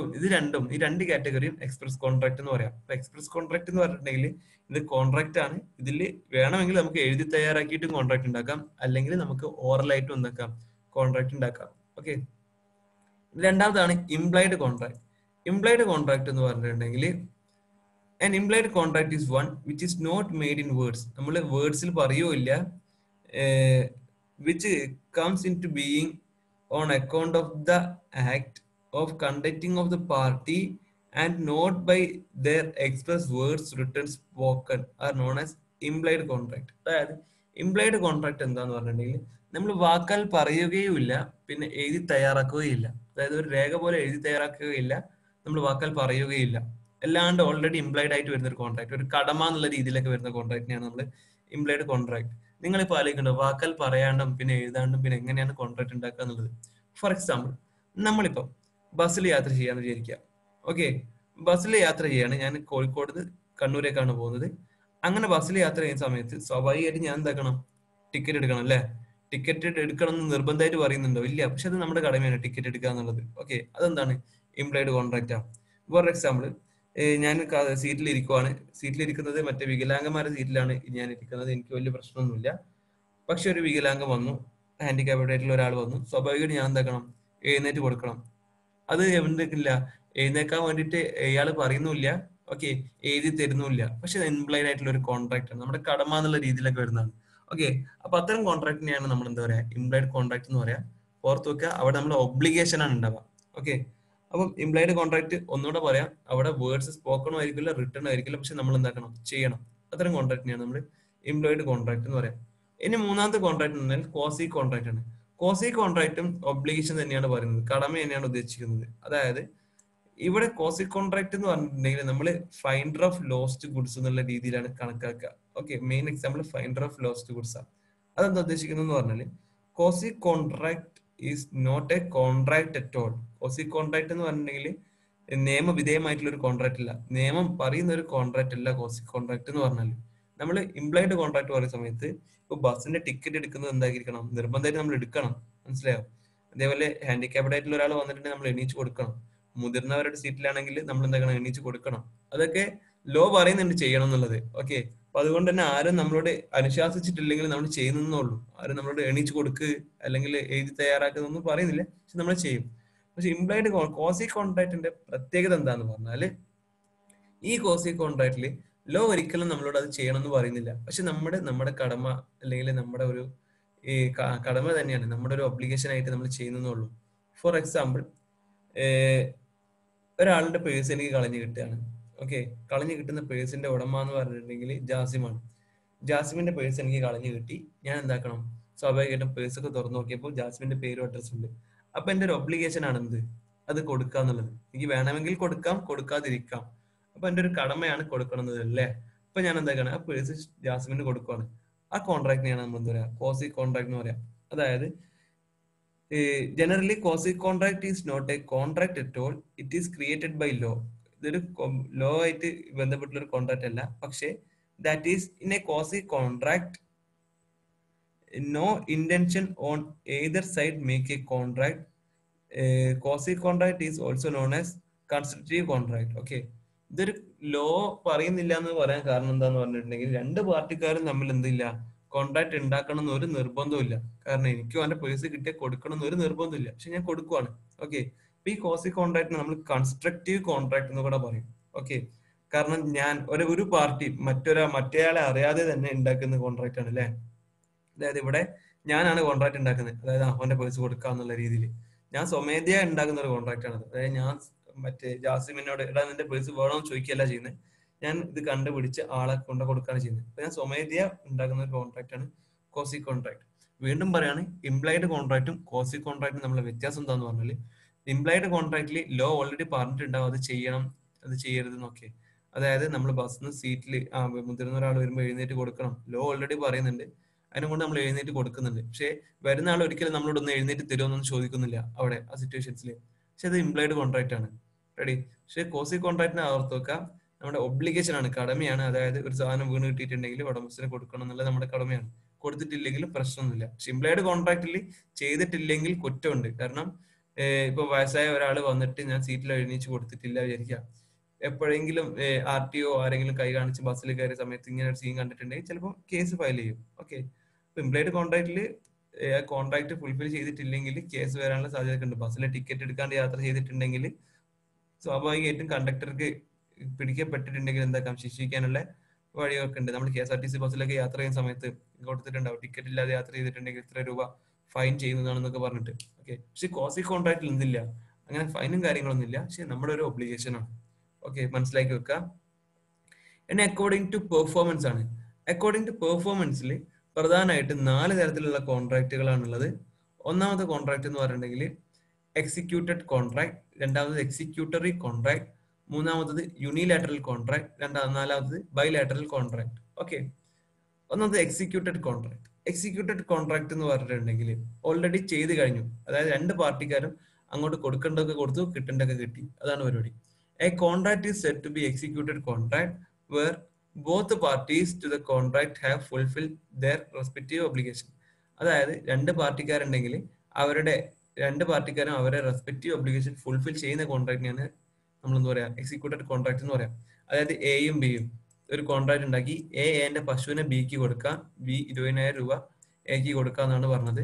ഈ രണ്ട് കാറ്റഗറിയും എക്സ്പ്രസ് കോൺട്രാക്ട് എന്ന് പറയാം. അപ്പൊ എക്സ്പ്രസ് കോൺട്രാക്ട് എന്ന് പറഞ്ഞിട്ടുണ്ടെങ്കിൽ ഇത് കോൺട്രാക്ട് ആണ്. ഇതിൽ വേണമെങ്കിൽ നമുക്ക് എഴുതി തയ്യാറാക്കിയിട്ടും കോൺട്രാക്ട് ഉണ്ടാക്കാം, അല്ലെങ്കിൽ നമുക്ക് ഓറലായിട്ടും ഉണ്ടാക്കാം കോൺട്രാക്ട് ഉണ്ടാക്കാം. ഓക്കെ, രണ്ടാമതാണ് ഇംപ്ലൈഡ് കോൺട്രാക്ട്. ഇംപ്ലൈഡ് കോൺട്രാക്ട് എന്ന് പറഞ്ഞിട്ടുണ്ടെങ്കിൽ an implied contract is one which is not made in words. നമ്മൾ വേർഡ്സിൽ പറയുകയില്ല, which comes into being on account of the act of conducting of the party and not by their express words written spoken are known as implied contract. അതായത് implied contract എന്താന്ന് പറഞ്ഞിട്ടുണ്ടെങ്കിൽ നമ്മൾ വാക്കാൽ പറയുകയും ഇല്ല, പിന്നെ എഴുതി തയ്യാറാക്കുകയും ഇല്ല. അതായത് ഒരു രേഖ പോലെ എഴുതി തയ്യാറാക്കുകയില്ല, നമ്മൾ വാക്കാൽ പറയുകയില്ല, അല്ലാണ്ട് ഓൾറെഡി ഇംപ്ലൈഡ് ആയിട്ട് വരുന്ന ഒരു കോൺട്രാക്ട്, ഒരു കടമ എന്നുള്ള രീതിയിലൊക്കെ വരുന്ന കോൺട്രാക്ടിനെയാണ് നമ്മൾ ഇംപ്ലൈഡ് കോൺട്രാക്ട്. നിങ്ങളിപ്പോൾ ആലോചിക്കണ്ടോ വാക്കാൽ പറയാണ്ടും പിന്നെ എഴുതാണ്ടും പിന്നെ എങ്ങനെയാണ് കോൺട്രാക്ട് ഉണ്ടാക്കുക എന്നുള്ളത്? ഫോർ എക്സാമ്പിൾ, നമ്മളിപ്പം ബസ്സിൽ യാത്ര ചെയ്യാന്ന് വിചാരിക്കുക. ഓക്കെ, ബസ്സിൽ യാത്ര ചെയ്യാണ്, ഞാൻ കോഴിക്കോട് കണ്ണൂരേക്കാണ് പോകുന്നത്. അങ്ങനെ ബസ്സിൽ യാത്ര ചെയ്യുന്ന സമയത്ത് സ്വാഭാവികമായിട്ട് ഞാൻ എന്താക്കണം, ടിക്കറ്റ് എടുക്കണം അല്ലെ? ടിക്കറ്റ് എടുക്കണം എന്ന് നിർബന്ധമായിട്ട് പറയുന്നുണ്ടോ? ഇല്ല, പക്ഷെ അത് നമ്മുടെ കടമയാണ് ടിക്കറ്റ് എടുക്കുക എന്നുള്ളത്. ഓക്കെ, അതെന്താണ്? ഇംപ്ലൈഡ് കോൺട്രാക്റ്റാ. ഫോർ എക്സാമ്പിൾ, ഞാൻ സീറ്റിൽ ഇരിക്കുവാണ്. സീറ്റിലിരിക്കുന്നത് മറ്റേ വികലാംഗന്മാരുടെ സീറ്റിലാണ് ഞാൻ ഇരിക്കുന്നത്. എനിക്ക് വലിയ പ്രശ്നമൊന്നുമില്ല. പക്ഷെ ഒരു വികലാംഗം വന്നു, ഹാൻഡിക്യാപ്ഡ് ആയിട്ടുള്ള ഒരാൾ വന്നു, സ്വാഭാവികമായിട്ട് ഞാൻ എന്താക്കണം, എഴുന്നേറ്റ് കൊടുക്കണം. അത് എന്തൊക്കില്ല, എഴുന്നേക്കാൻ വേണ്ടിയിട്ട് ഇയാൾ പറയുന്നില്ല, ഓക്കെ, എഴുതി തരുന്നില്ല. പക്ഷെ ഇംപ്ലൈഡ് ആയിട്ടുള്ള ഒരു കോൺട്രാക്ട് ആണ്, നമ്മുടെ കടമ എന്നുള്ള രീതിയിലൊക്കെ വരുന്നതാണ്. ഓക്കെ, അപ്പൊ അത്തരം കോൺട്രാക്ടിനെയാണ് നമ്മൾ എന്താ പറയാ, ഇംപ്ലൈഡ് കോൺട്രാക്ട് എന്ന് പറയാം. ഓർത്ത് വെക്കുക, അവിടെ നമ്മുടെ ഒബ്ലിഗേഷൻ ആണ് ഉണ്ടാവുക. ഓക്കെ, അപ്പം ഇംപ്ലൈഡ് കോൺട്രാക്ട് ഒന്നുകൂടെ പറയാം, അവിടെ വേർഡ്സ് സ്പോക്കണും ആയിരിക്കില്ല, റിട്ടേൺ ആയിരിക്കില്ല, പക്ഷെ നമ്മൾ എന്താക്കണം, ചെയ്യണം. അത്തരം കോൺട്രാക്ടിനെയാണ് നമ്മൾ ഇംപ്ലോയിഡ് കോൺട്രാക്ട് എന്ന് പറയാം. ഇനി മൂന്നാമത്തെ കോൺട്രാക്ട് എന്ന് പറഞ്ഞാൽ ക്വാസി കോൺട്രാക്ട് ആണ്. ക്വാസി കോൺട്രാക്റ്റും ഒബ്ലിഗേഷൻ തന്നെയാണ് പറയുന്നത്, കടമ തന്നെയാണ് ഉദ്ദേശിക്കുന്നത്. അതായത് ഇവിടെ ക്വാസി കോൺട്രാക്ട് എന്ന് പറഞ്ഞിട്ടുണ്ടെങ്കിൽ നമ്മൾ ഫൈൻഡർ ഓഫ് ലോസ്റ്റ് ഗുഡ്സ് എന്നുള്ള രീതിയിലാണ് കണക്കാക്കുക. Okay, main example finder of lost goods ആണ്. അതെന്താ ഉദ്ദേശിക്കുന്നത് എന്ന് പറഞ്ഞാൽ, quasi contract is not a contract at all. Quasi contract എന്ന് പറഞ്ഞിട്ടുണ്ടെങ്കിൽ നിയമവിധേയമായിട്ടുള്ള ഒരു കോൺട്രാക്ട് അല്ല, നിയമം പറയുന്ന ഒരു കോൺട്രാക്ട് അല്ല ക്വാസി കോൺട്രാക്ട് എന്ന് പറഞ്ഞാൽ. നമ്മൾ ഇംപ്ലോയിഡ് കോൺട്രാക്ട് പറയുന്ന സമയത്ത് ഇപ്പൊ ബസ്സിന്റെ ടിക്കറ്റ് എടുക്കുന്നത് എന്തായിരിക്കണം, നിർബന്ധമായിട്ട് നമ്മൾ എടുക്കണം, മനസ്സിലായോ? അതേപോലെ ഹാൻഡിക്യാപ്ഡ് ആയിട്ടുള്ള ഒരാൾ വന്നിട്ടുണ്ടെങ്കിൽ നമ്മൾ എണീച്ച് കൊടുക്കണം. മുതിർന്നവരുടെ സീറ്റിലാണെങ്കിൽ നമ്മൾ എന്താക്കണം, എണീച്ച് കൊടുക്കണം. അതൊക്കെ ലോ പറയുന്നുണ്ട് ചെയ്യണം എന്നുള്ളത്. ഓക്കെ, അപ്പൊ അതുകൊണ്ട് തന്നെ ആരും നമ്മളോട് അനുശാസിച്ചിട്ടില്ലെങ്കിൽ നമ്മൾ ചെയ്യുന്നുള്ളൂ. ആരും നമ്മളോട് എണീച്ച് കൊടുക്ക് അല്ലെങ്കിൽ എഴുതി തയ്യാറാക്കുന്നൊന്നും പറയുന്നില്ല, പക്ഷെ നമ്മൾ ചെയ്യും. പക്ഷെ ഇംപ്ലോയിഡ് ക്വാസി കോൺട്രാക്ടിന്റെ പ്രത്യേകത എന്താന്ന് പറഞ്ഞാല്, ഈ ക്വാസി കോൺട്രാക്റ്റില് ലോ ഒരിക്കലും നമ്മളോട് അത് ചെയ്യണം എന്ന് പറയുന്നില്ല, പക്ഷെ നമ്മുടെ കടമ അല്ലെങ്കിൽ നമ്മുടെ ഒരു ഈ കടമ തന്നെയാണ്, നമ്മുടെ ഒരു ഒബ്ലിഗേഷൻ ആയിട്ട് നമ്മൾ ചെയ്യുന്നുള്ളൂ. ഫോർ എക്സാമ്പിൾ, ഒരാളുടെ പേഴ്സ് എനിക്ക് കളഞ്ഞു കിട്ടുകയാണ്. ഓക്കെ, കളഞ്ഞു കിട്ടുന്ന പേഴ്സിന്റെ ഉടമ എന്ന് പറഞ്ഞിട്ടുണ്ടെങ്കിൽ ജാസിമാണ്. ജാസിമിന്റെ പേഴ്സ് എനിക്ക് കളഞ്ഞു കിട്ടി, ഞാൻ എന്താക്കണം, സ്വാഭാവികമായിട്ടും പേഴ്സ് ഒക്കെ തുറന്നു നോക്കിയപ്പോൾ ജാസ്മിന്റെ പേരും അഡ്രസ്സും ഉണ്ട്. അപ്പൊ എന്റെ ഒരു ഒബ്ലിഗേഷൻ ആണ് എന്ത്, അത് കൊടുക്കുക എന്നുള്ളത്. എനിക്ക് വേണമെങ്കിൽ കൊടുക്കാം, കൊടുക്കാതിരിക്കാം. അപ്പൊ എന്റെ ഒരു കടമയാണ് കൊടുക്കണം എന്നത് അല്ലേ? അപ്പൊ ഞാൻ എന്താക്കണം, ആ പേഴ്സ് ജാസ്മിന് കൊടുക്കുവാണ്. ആ കോൺട്രാക്ടിനെയാണ് നമ്മൾ എന്താ പറയാ, ക്വാസി കോൺട്രാക്ട് എന്ന് പറയാം. അതായത് generally quasi contract is not a contract at all, it is created by law. ഇതൊരു ലോ ആയിട്ട് ബന്ധപ്പെട്ടുള്ള ഒരു കോൺട്രാക്ട് അല്ല. പക്ഷേ that is in a quasi contract no intention on either side make a contract. Quasi contract is also known as constructive contract. Okay, ഇതൊരു law പറയുന്നില്ല എന്ന് പറയാൻ കാരണം എന്താന്ന് പറഞ്ഞിട്ടുണ്ടെങ്കിൽ, രണ്ട് പാർട്ടിക്കാരും തമ്മിൽ എന്തില്ല, കോൺട്രാക്ട് ഉണ്ടാക്കണം എന്ന് ഒരു നിർബന്ധമില്ല. കാരണം എനിക്കും അവന്റെ പേഴ്സ് കിട്ടിയാൽ കൊടുക്കണം എന്ന് ഒരു നിർബന്ധമില്ല, പക്ഷെ ഞാൻ കൊടുക്കുവാണ്. ഓക്കെ, അപ്പൊ ഈ ക്വാസി കോൺട്രാക്ടിനെ നമ്മൾ കൺസ്ട്രക്റ്റീവ് കോൺട്രാക്ട് എന്ന് കൂടെ പറയും. ഓക്കെ, കാരണം ഞാൻ ഒരു പാർട്ടി മറ്റേയാളെ അറിയാതെ തന്നെ ഉണ്ടാക്കുന്ന കോൺട്രാക്ട് ആണ് അല്ലെ? അതായത് ഇവിടെ ഞാനാണ് കോൺട്രാക്ട് ഉണ്ടാക്കുന്നത്, അതായത് അവന്റെ പേഴ്സ് കൊടുക്കുക എന്നുള്ള രീതിയിൽ ഞാൻ സ്വമേധയാ ഉണ്ടാക്കുന്ന ഒരു കോൺട്രാക്ട് ആണ്. അതായത് ഞാൻ മറ്റേ ജാസിമിനോട് എടാ നിന്റെ പേഴ്സ് വേണമെന്ന് ചോദിക്കുകയല്ല ചെയ്യുന്നത്, ഞാൻ ഇത് കണ്ടുപിടിച്ച് ആളെ കൊടുക്കുകയാണ് ചെയ്യുന്നത്. അപ്പൊ ഞാൻ സ്വമേധയാ ഉണ്ടാക്കുന്ന ഒരു കോൺട്രാക്ട് ആണ് ക്വാസി കോൺട്രാക്ട്. വീണ്ടും പറയാണ്, ഇംപ്ലൈഡ് കോൺട്രാക്റ്റും ക്വാസി കോൺട്രാക്റ്റും തമ്മിലുള്ള വ്യത്യാസം എന്താന്ന് പറഞ്ഞാൽ, ഇംപ്ലൈഡ് കോൺട്രാക്റ്റിൽ ലോ ഓൾറെഡി പറഞ്ഞിട്ടുണ്ടാവും അത് ചെയ്യണം, അത് ചെയ്യരുത് എന്നൊക്കെ. അതായത് നമ്മൾ ബസ്സിന് സീറ്റിൽ മുതിർന്ന ഒരാൾ വരുമ്പോൾ എഴുന്നേറ്റ് കൊടുക്കണം, ലോ ഓൾറെഡി പറയുന്നുണ്ട്, അതിനുകൊണ്ട് നമ്മൾ എഴുന്നേറ്റ് കൊടുക്കുന്നുണ്ട്. പക്ഷെ വരുന്ന ആൾ ഒരിക്കലും നമ്മളോട് ഒന്ന് എഴുന്നേറ്റ് തരുമെന്നൊന്നും ചോദിക്കുന്നില്ല അവിടെ ആ സിറ്റുവേഷൻസിൽ. പക്ഷെ അത് ഇംപ്ലൈഡ് കോൺട്രാക്ട് ആണ്. റെഡി? പക്ഷെ ക്വാസി കോൺട്രാക്ടിനെ ഓർത്ത് വെക്കാം, നമ്മുടെ ഒബ്ലിഗേഷൻ ആണ്, കടമയാണ്. അതായത് ഒരു സാധനം വീണ് കിട്ടിയിട്ടുണ്ടെങ്കിൽ ഉടമസ്ഥന് കൊടുക്കണം എന്നുള്ളത് നമ്മുടെ കടമയാണ്. കൊടുത്തിട്ടില്ലെങ്കിലും പ്രശ്നമൊന്നുമില്ല. പക്ഷെ ഇംപ്ലൈഡ് കോൺട്രാക്റ്റിൽ ചെയ്തിട്ടില്ലെങ്കിൽ കുറ്റമുണ്ട്. കാരണം ഇപ്പൊ വയസ്സായ ഒരാൾ വന്നിട്ട് ഞാൻ സീറ്റിൽ എഴുന്നേച്ച് കൊടുത്തിട്ടില്ല വിചാരിക്കാം, എപ്പോഴെങ്കിലും RTO ആരെങ്കിലും കൈ കാണിച്ച് ബസ്സിൽ കയറിയ സമയത്ത് ഇങ്ങനെ ഒരു സീൻ കണ്ടിട്ടുണ്ടെങ്കിൽ ചിലപ്പോൾ കേസ് ഫയൽ ചെയ്യും. ഓക്കെ, ഇംപ്ലൈഡ് കോൺട്രാക്റ്റിൽ കോൺട്രാക്ട് ഫുൾഫിൽ ചെയ്തിട്ടില്ലെങ്കിൽ കേസ് വരാനുള്ള സാധ്യത ഉണ്ട്. ബസ്സിലെ ടിക്കറ്റ് എടുക്കാണ്ട് യാത്ര ചെയ്തിട്ടുണ്ടെങ്കിൽ സ്വാഭാവികമായിട്ടും കണ്ടക്ടർക്ക് പിടിക്കപ്പെട്ടിട്ടുണ്ടെങ്കിൽ എന്താക്കാം, ശിക്ഷിക്കാനുള്ള വഴിയൊക്കെ ഉണ്ട്. നമ്മൾ KSRTC ബസ്സിലൊക്കെ യാത്ര ചെയ്യുന്ന സമയത്ത് കൊടുത്തിട്ടുണ്ടാവും, ടിക്കറ്റ് ഇല്ലാതെ യാത്ര ചെയ്തിട്ടുണ്ടെങ്കിൽ ഇത്ര രൂപ ഫൈൻ ചെയ്യുന്നതാണെന്നൊക്കെ പറഞ്ഞിട്ട്. ഓക്കെ, പക്ഷെ ക്വാസി കോൺട്രാക്റ്റിൽ ഒന്നില്ല, അങ്ങനെ ഫൈനും കാര്യങ്ങളൊന്നും ഇല്ല. പക്ഷെ നമ്മുടെ ഒരു ഒബ്ലിഗേഷൻ ആണ്. ഓക്കെ, മനസ്സിലാക്കി വെക്കുക. ഇനി അക്കോർഡിംഗ് ടു പെർഫോമൻസ് ആണ്. അക്കോർഡിംഗ് ടു പെർഫോമൻസിൽ പ്രധാനമായിട്ട് 4 തരത്തിലുള്ള കോൺട്രാക്റ്റുകളാണുള്ളത്. ഒന്നാമത്തെ കോൺട്രാക്ട് എന്ന് പറഞ്ഞിട്ടുണ്ടെങ്കിൽ എക്സിക്യൂട്ടഡ് കോൺട്രാക്ട്, രണ്ടാമത് എക്സിക്യൂട്ടറി കോൺട്രാക്ട്, മൂന്നാമത്തത് യൂണിലാറ്ററൽ കോൺട്രാക്ട്, നാലാമത്തത് ബൈലാറ്ററൽ കോൺട്രാക്ട്. ഓക്കെ, ഒന്നാമത് എക്സിക്യൂട്ടഡ് കോൺട്രാക്ട്. എക്സിക്യൂട്ടഡ് കോൺട്രാക്ട് എന്ന് പറഞ്ഞിട്ടുണ്ടെങ്കിൽ ഓൾറെഡി ചെയ്ത് കഴിഞ്ഞു, അതായത് രണ്ട് പാർട്ടിക്കാരും അങ്ങോട്ട് കൊടുക്കേണ്ടതൊക്കെ കൊടുത്തു, കിട്ടേണ്ടതൊക്കെ കിട്ടി, അതാണ് പരിപാടി. A contract is said to be executed contract where both parties to the contract have fulfil their respective obligation. അതായത് രണ്ട് പാർട്ടിക്കാരുണ്ടെങ്കിൽ രണ്ട് പാർട്ടിക്കാരും അവരുടെ റെസ്പെക്റ്റീവ് ഒബ്ലിഗേഷൻ ഫുൾഫിൽ ചെയ്യുന്ന കോൺട്രാക്ടിനെയാണ് നമ്മൾ എന്താ പറയാ, എക്സിക്യൂട്ടഡ് കോൺട്രാക്ട് എന്ന് പറയാം. അതായത് എയും ബിയും ഒരു കോൺട്രാക്ട് ഉണ്ടാക്കി, എന്റെ പശുവിനെ ബിക്ക് കൊടുക്കാം, ബി 20,000 രൂപ എക്ക് കൊടുക്കാന്നാണ് പറഞ്ഞത്.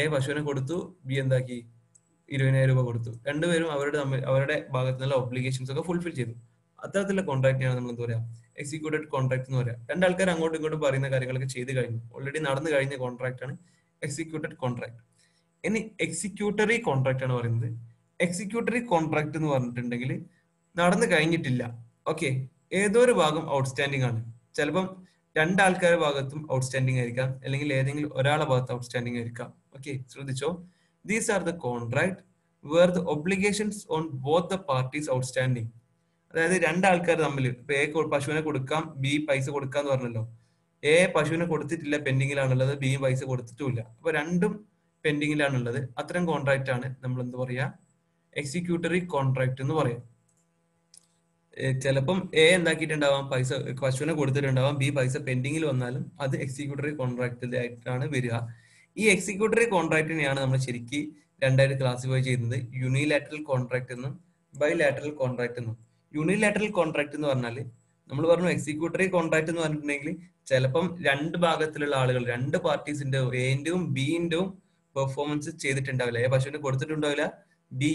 എ പശുവിനെ കൊടുത്തു, ബി എന്താക്കി 20,000 രൂപ കൊടുത്തു. രണ്ടുപേരും അവരുടെ ഭാഗത്തു നിന്നുള്ള ഒബ്ലിഗേഷൻസ് ഒക്കെ ഫുൾഫിൽ ചെയ്തു. അത്തരത്തിലുള്ള കോൺട്രാക്ടിനെയാണ് നമ്മൾ എന്താ പറയാ, എക്സിക്യൂട്ടഡ് കോൺട്രാക്ട് എന്ന് പറയാം. രണ്ടാൾക്കാർ അങ്ങോട്ടും ഇങ്ങോട്ടും പറയുന്ന കാര്യങ്ങളൊക്കെ ചെയ്ത് കഴിഞ്ഞു, ഓൾറെഡി നടന്നു കഴിഞ്ഞ കോൺട്രാക്ട് ആണ് എക്സിക്യൂട്ടഡ് കോൺട്രാക്ട്. ഇനി എക്സിക്യൂട്ടറി കോൺട്രാക്ട് ആണ് പറയുന്നത്. എക്സിക്യൂട്ടറി കോൺട്രാക്ട് എന്ന് പറഞ്ഞിട്ടുണ്ടെങ്കിൽ നടന്നു കഴിഞ്ഞിട്ടില്ല, ഓക്കെ, ഏതോ ഒരു ഭാഗം ഔട്ട്സ്റ്റാൻഡിംഗ് ആണ്. ചിലപ്പം രണ്ടാൾക്കാരുടെ ഭാഗത്തും ഔട്ട്സ്റ്റാൻഡിംഗ് ആയിരിക്കാം, അല്ലെങ്കിൽ ഏതെങ്കിലും ഒരാളെ ഭാഗത്ത് ഔട്ട്സ്റ്റാൻഡിംഗ് ആയിരിക്കാം. ഓക്കെ, ശ്രദ്ധിച്ചോ. These are the contract where the obligations on both the parties outstanding. അതായത് രണ്ടാൾക്കാർ തമ്മിൽ ഇപ്പൊ എ പശുവിനെ കൊടുക്കാം, ബി പൈസ കൊടുക്കാന്ന് പറഞ്ഞല്ലോ. എ പശുവിനെ കൊടുത്തിട്ടില്ല, പെൻഡിങ്ങിലാണുള്ളത്, ബി പൈസ കൊടുത്തിട്ടുമില്ല. അപ്പൊ രണ്ടും പെൻഡിങ്ങിലാണുള്ളത്. അത്തരം കോൺട്രാക്ട് ആണ് നമ്മൾ എന്താ പറയാ, എക്സിക്യൂട്ടറി കോൺട്രാക്ട് എന്ന് പറയാം. ചിലപ്പം എ എന്താക്കിയിട്ടുണ്ടാവാം, പശുവിനെ കൊടുത്തിട്ടുണ്ടാവാം, ബി പൈസ പെൻഡിങ്ങിൽ വന്നാലും അത് എക്സിക്യൂട്ടറി കോൺട്രാക്റ്റിലായിട്ടാണ് വരിക. ഈ എക്സിക്യൂട്ടറി കോൺട്രാക്റ്റിനെയാണ് നമ്മൾ ശരിക്കും രണ്ടായിട്ട് ക്ലാസിഫൈ ചെയ്യുന്നത്, യൂണിലാറ്ററൽ കോൺട്രാക്ട് എന്നും ബൈലാറ്ററൽ കോൺട്രാക്ട് എന്നും. യൂണിലാറ്ററൽ കോൺട്രാക്ട് എന്ന് പറഞ്ഞാൽ നമ്മൾ പറഞ്ഞു, എക്സിക്യൂട്ടറി കോൺട്രാക്ട് എന്ന് പറഞ്ഞിട്ടുണ്ടെങ്കിൽ ചിലപ്പം രണ്ട് ഭാഗത്തിലുള്ള ആളുകൾ, രണ്ട് പാർട്ടീസിന്റെ എന്റെയും ബിന്റെയും പെർഫോമൻസ് ചെയ്തിട്ടുണ്ടാവില്ല. എ പശുവിനെ കൊടുത്തിട്ടുണ്ടാവില്ല, ബി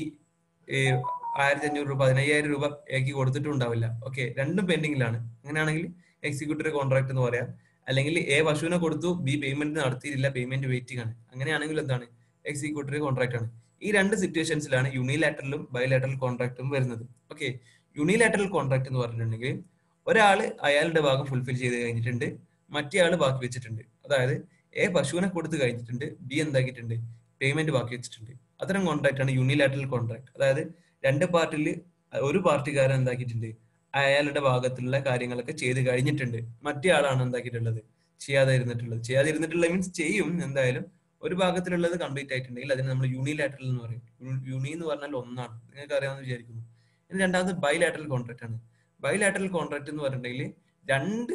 1,500 രൂപ 15,000 രൂപ എക്ക് കൊടുത്തിട്ടുണ്ടാവില്ല. ഓക്കെ, രണ്ടും പെൻഡിങ്ങിലാണ്. അങ്ങനെയാണെങ്കിൽ എക്സിക്യൂട്ടറി കോൺട്രാക്ട് എന്ന് പറയാം. അല്ലെങ്കിൽ എ പശുവിനെ കൊടുത്തു, ബി പേയ്മെന്റ് നടത്തിയിട്ടില്ല, പേയ്മെന്റ് വെയിറ്റിംഗ് ആണ്. അങ്ങനെയാണെങ്കിൽ എന്താണ്, എക്സിക്യൂട്ടറി കോൺട്രാക്ട് ആണ്. ഈ രണ്ട് സിറ്റുവേഷൻസിലാണ് യൂണിലാറ്ററലും ബൈലാറ്ററൽ കോൺട്രാക്ടും വരുന്നത്. ഓക്കെ, യൂണിലാറ്ററൽ കോൺട്രാക്ട് എന്ന് പറഞ്ഞിട്ടുണ്ടെങ്കിൽ ഒരാള് അയാളുടെ ഭാഗം ഫുൾഫിൽ ചെയ്ത് കഴിഞ്ഞിട്ടുണ്ട്, മറ്റേ ആള് ബാക്കി വെച്ചിട്ടുണ്ട്. അതായത് എ പശുവിനെ കൊടുത്ത് കഴിഞ്ഞിട്ടുണ്ട്, ബി എന്താക്കിയിട്ടുണ്ട്, പേയ്മെന്റ് ബാക്കി വെച്ചിട്ടുണ്ട്. അത്തരം കോൺട്രാക്ട് ആണ് യൂണിലാറ്ററൽ കോൺട്രാക്ട്. അതായത് രണ്ട് പാർട്ടിയിൽ ഒരു പാർട്ടിക്കാരൻ എന്താക്കിയിട്ടുണ്ട്, അയാളുടെ ഭാഗത്തുള്ള കാര്യങ്ങളൊക്കെ ചെയ്ത് കഴിഞ്ഞിട്ടുണ്ട്, മറ്റേ ആളാണ് എന്താക്കിയിട്ടുള്ളത്, ചെയ്യാതിരുന്നിട്ടുള്ളത് മീൻസ് ചെയ്യും എന്തായാലും. ഒരു ഭാഗത്തിലുള്ളത് കംപ്ലീറ്റ് ആയിട്ടുണ്ടെങ്കിൽ അതിന് നമ്മൾ യൂണിലാറ്ററൽ എന്ന് പറയും. യൂണി എന്ന് പറഞ്ഞാൽ ഒന്നാണ്, നിങ്ങൾക്ക് അറിയാമെന്ന് വിചാരിക്കുന്നു. ഇനി രണ്ടാമത് ബൈലാറ്ററൽ കോൺട്രാക്ട് ആണ്. ബൈലാറ്ററൽ കോൺട്രാക്ട് എന്ന് പറഞ്ഞിട്ടുണ്ടെങ്കിൽ രണ്ട്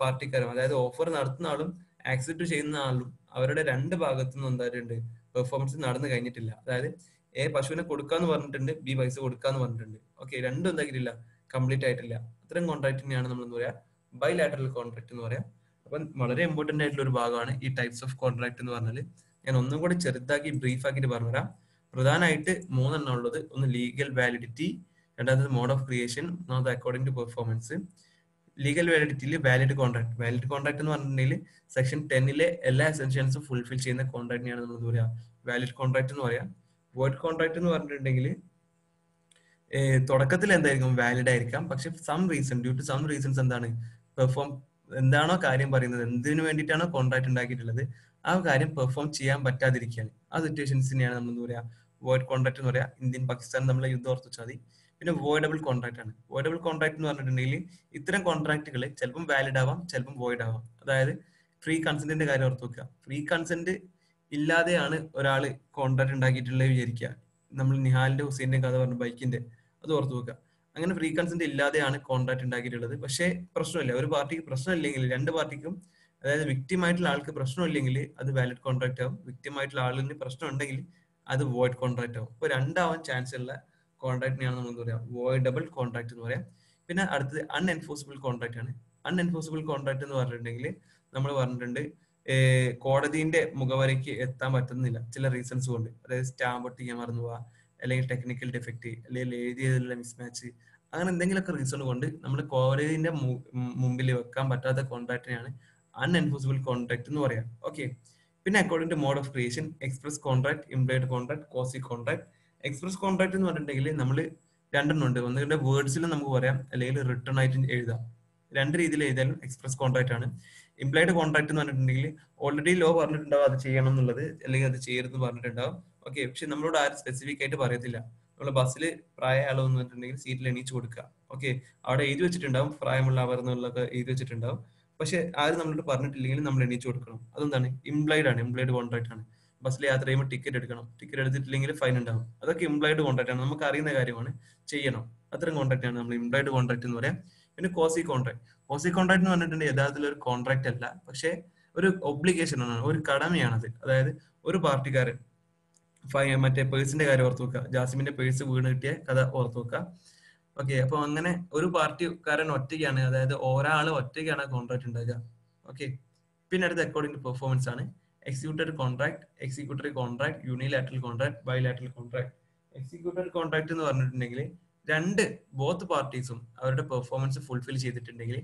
പാർട്ടിക്കാരും, അതായത് ഓഫർ നടത്തുന്ന ആളും ആക്സെപ്റ്റ് ചെയ്യുന്ന ആളും അവരുടെ രണ്ട് ഭാഗത്തുനിന്നും എന്തായിട്ടുണ്ട്, പെർഫോമൻസ് നടന്നു കഴിഞ്ഞിട്ടില്ല. അതായത് എ പശുവിനെ കൊടുക്കാന്ന് പറഞ്ഞിട്ടുണ്ട്, ബി പൈസ കൊടുക്കാന്ന് പറഞ്ഞിട്ടുണ്ട്. ഓക്കെ, രണ്ടും എന്താക്കിയിട്ടില്ല, കംപ്ലീറ്റ് ആയിട്ടില്ല. അത്തരം കോൺട്രാക്ടിനെയാണ് നമ്മൾ എന്താ പറയാ, ബൈലാറ്ററൽ കോൺട്രാക്ട് എന്ന് പറയാം. അപ്പം വളരെ ഇമ്പോർട്ടന്റ് ആയിട്ടുള്ള ഒരു ഭാഗമാണ് ഈ ടൈപ്സ് ഓഫ് കോൺട്രാക്ട് എന്ന് പറഞ്ഞാൽ. ഞാൻ ഒന്നും കൂടി ചെറുതാക്കി ബ്രീഫ് ആക്കിയിട്ട് പറഞ്ഞുതരാം. പ്രധാനമായിട്ട് 3 എണ്ണം ഉള്ളത്. ഒന്ന് ലീഗൽ വാലിഡിറ്റി, രണ്ടാമത് മോഡ് ഓഫ് ക്രിയേഷൻ, മൂന്നാമത് അക്കോർഡിംഗ് ടു പെർഫോമൻസ്. ലീഗൽ വാലിഡിറ്റിയിൽ വാലിഡ് കോൺട്രാക്ട്. വാലിഡ് കോൺട്രാക്ട് എന്ന് പറഞ്ഞിട്ടുണ്ടെങ്കിൽ സെക്ഷൻ 10 എല്ലാ എസെൻഷ്യൽസും ഫുൾഫിൽ ചെയ്യുന്ന കോൺട്രാക്ടിനെയാണ് നമ്മൾ എന്താ പറയാ, വാലിഡ് കോൺട്രാക്ട് എന്ന് പറയാം. വോയിഡ് കോൺട്രാക്ട് എന്ന് പറഞ്ഞിട്ടുണ്ടെങ്കിൽ തുടക്കത്തിൽ എന്തായിരിക്കും, വാലിഡ് ആയിരിക്കാം, പക്ഷെ ഡ്യൂ ടു സം റീസൺസ് എന്താണ്, എന്താണോ കാര്യം പറയുന്നത്, എന്തിനു വേണ്ടിയിട്ടാണോ കോൺട്രാക്ട് ഉണ്ടാക്കിയിട്ടുള്ളത്, ആ കാര്യം പെർഫോം ചെയ്യാൻ പറ്റാതിരിക്കുകയാണ്. ആ സിറ്റുവേഷൻസിനെയാണ് നമ്മൾ എന്താ പറയാ, വോയിഡ് കോൺട്രാക്ട് എന്ന് പറയാം. ഇന്ത്യൻ പാകിസ്ഥാൻ നമ്മളെ യുദ്ധം ഓർത്ത് വെച്ചാൽ മതി. പിന്നെ വോയിഡബിൾ കോൺട്രാക്ട് ആണ്. വോയിഡബിൾ കോൺട്രാക്ട് എന്ന് പറഞ്ഞിട്ടുണ്ടെങ്കിൽ ഇത്തരം കോൺട്രാക്ടുകൾ ചിലപ്പം വാലിഡ് ആവാം, ചിലപ്പം വോയിഡ് ആവാം. അതായത് ഫ്രീ കൺസെന്റിന്റെ കാര്യം ഓർത്ത് വെക്കുക. ഫ്രീ കൺസെന്റ് ഇല്ലാതെയാണ് ഒരാൾ കോൺട്രാക്ട് ഉണ്ടാക്കിയിട്ടുള്ളത് വിചാരിക്കുക. നമ്മൾ നിഹാലിന്റെ ഹുസൈന്റെ കഥ പറഞ്ഞു, ബൈക്കിന്റെ, അത് ഓർത്ത് വെക്കുക. അങ്ങനെ ഫ്രീ കൺസെന്റ് ഇല്ലാതെയാണ് കോൺട്രാക്ട് ഉണ്ടാക്കിയിട്ടുള്ളത്. പക്ഷേ പ്രശ്നമില്ല, ഒരു പാർട്ടിക്ക് പ്രശ്നമില്ലെങ്കിൽ, രണ്ട് പാർട്ടിക്കും, അതായത് വിക്ടിം ആയിട്ടുള്ള ആൾക്ക് പ്രശ്നമില്ലെങ്കിൽ അത് വാലിഡ് കോൺട്രാക്ട് ആവും. വിക്ടിം ആയിട്ടുള്ള ആളിന് പ്രശ്നം ഉണ്ടെങ്കിൽ അത് വോയിഡ് കോൺട്രാക്ട് ആവും. ഇപ്പൊ രണ്ടാവാൻ ചാൻസ് ഉള്ള കോൺട്രാക്ടിനെയാണ് നമ്മൾ എന്താ പറയാ, വോയിഡബിൾ കോൺട്രാക്ട് എന്ന് പറയാം. പിന്നെ അടുത്തത് അൺഎൻഫോഴ്സിബിൾ കോൺട്രാക്ട് ആണ്. അൺഎൻഫോഴ്സിബിൾ കോൺട്രാക്ട് എന്ന് പറഞ്ഞിട്ടുണ്ടെങ്കിൽ നമ്മൾ പറഞ്ഞിട്ടുണ്ട്, കോടതിന്റെ മുഖവരയ്ക്ക് എത്താൻ പറ്റുന്നില്ല ചില റീസൺസ് കൊണ്ട്. അതായത് സ്റ്റാമ്പ് ഒട്ടിക്കാൻ മറന്നു പോവാ, അല്ലെങ്കിൽ ടെക്നിക്കൽ ഡിഫക്റ്റ്, അല്ലെങ്കിൽ എഴുതിയതിലുള്ള മിസ്മാച്ച്, അങ്ങനെ എന്തെങ്കിലുമൊക്കെ റീസൺ കൊണ്ട് നമ്മൾ കോടതിന്റെ മുമ്പിൽ വെക്കാൻ പറ്റാത്ത കോൺട്രാക്ടിനെയാണ് അൺഎൻഫോഴ്സിബിൾ കോൺട്രാക്ട് എന്ന് പറയാം. ഓക്കെ, പിന്നെ according to mode of creation, express contract, implied contract, quasi contract. Express contract എന്ന് പറഞ്ഞിട്ടുണ്ടെങ്കിൽ നമ്മൾ രണ്ടെണ്ണം ഉണ്ട്. ഒന്നുകിന്റെ വേർഡ്സിലും നമുക്ക് പറയാം, അല്ലെങ്കിൽ റിട്ടേൺ ആയിട്ട് എഴുതാം. രണ്ട് രീതിയിൽ എഴുതിയാലും എക്സ്പ്രസ് കോൺട്രാക്ട് ആണ്. ഇംപ്ലൈഡ് കോൺട്രാക്ട് എന്ന് പറഞ്ഞിട്ടുണ്ടെങ്കിൽ ഓൾറെഡി ലോ പറഞ്ഞിട്ടുണ്ടാവും അത് ചെയ്യണം എന്നുള്ളത്, അല്ലെങ്കിൽ അത് ചെയ്യരുതെന്ന് പറഞ്ഞിട്ടുണ്ടാവും. ഓക്കെ, പക്ഷെ നമ്മളോട് ആരും സ്പെസിഫിക് ആയിട്ട് പറയത്തില്ല. നമ്മൾ ബസ്സിൽ പ്രായ ആളോ എന്ന് പറഞ്ഞിട്ടുണ്ടെങ്കിൽ സീറ്റിൽ എണീച്ച് കൊടുക്കുക. ഓക്കെ, അവിടെ എഴുതി വെച്ചിട്ടുണ്ടാവും പ്രായമുള്ള അവർ എന്നുള്ളതൊക്കെ എഴുതി വെച്ചിട്ടുണ്ടാവും. പക്ഷെ ആരും നമ്മളോട് പറഞ്ഞിട്ടില്ലെങ്കിൽ നമ്മൾ എണീച്ച് കൊടുക്കണം. അതെന്താണ്? ഇംപ്ലൈഡ് ആണ്, ഇംപ്ലൈഡ് കോൺട്രാക്ട് ആണ്. ബസ്സിൽ യാത്ര ചെയ്യുമ്പോൾ ടിക്കറ്റ് എടുക്കണം, ടിക്കറ്റ് എടുത്തിട്ടില്ലെങ്കിൽ ഫൈൻ ഉണ്ടാവും. അതൊക്കെ ഇംപ്ലൈഡ് കോൺട്രാക്ട് ആണ്, നമുക്ക് അറിയുന്ന കാര്യമാണ്, ചെയ്യണം. അത്തരം കോൺട്രാക്ട് ആണ് നമ്മൾ ഇംപ്ലൈഡ് കോൺട്രാക്ട് എന്ന് പറയാം. പിന്നെ കോസി കോൺട്രാക്ട്. കോസി കോൺട്രാക്ട് എന്ന് പറഞ്ഞിട്ടുണ്ടെങ്കിൽ യഥാർത്ഥത്തിൽ ഒരു കോൺട്രാക്ട് അല്ല, പക്ഷെ ഒരു ഒബ്ലിഗേഷൻ ആണ്, ഒരു കടമയാണത്. അതായത് ഒരു പാർട്ടിക്കാരൻ മറ്റേ പേഴ്സിന്റെ കാര്യം ഓർത്ത് വെക്കുക, ജാസിമിന്റെ പേഴ്സ് വീണ് കിട്ടിയ കഥ ഓർത്ത് വെക്കുക. ഓക്കെ, അപ്പൊ അങ്ങനെ ഒരു പാർട്ടിക്കാരൻ ഒറ്റയ്ക്കാണ്, അതായത് ഒരാള് ഒറ്റയ്ക്കാണ് കോൺട്രാക്ട് ഉണ്ടാക്കുക. ഓക്കെ, പിന്നെ അടുത്ത അക്കോർഡിംഗ് ടു പെർഫോമൻസ് ആണ്. Executed contract, executory contract, unilateral contract, bilateral contract. Executed contract എന്ന് പറഞ്ഞിട്ടുണ്ടെങ്കിൽ ബോത്ത് പാർട്ടീസും അവരുടെ പെർഫോമൻസ് ഫുൾഫിൽ ചെയ്തിട്ടുണ്ടെങ്കിൽ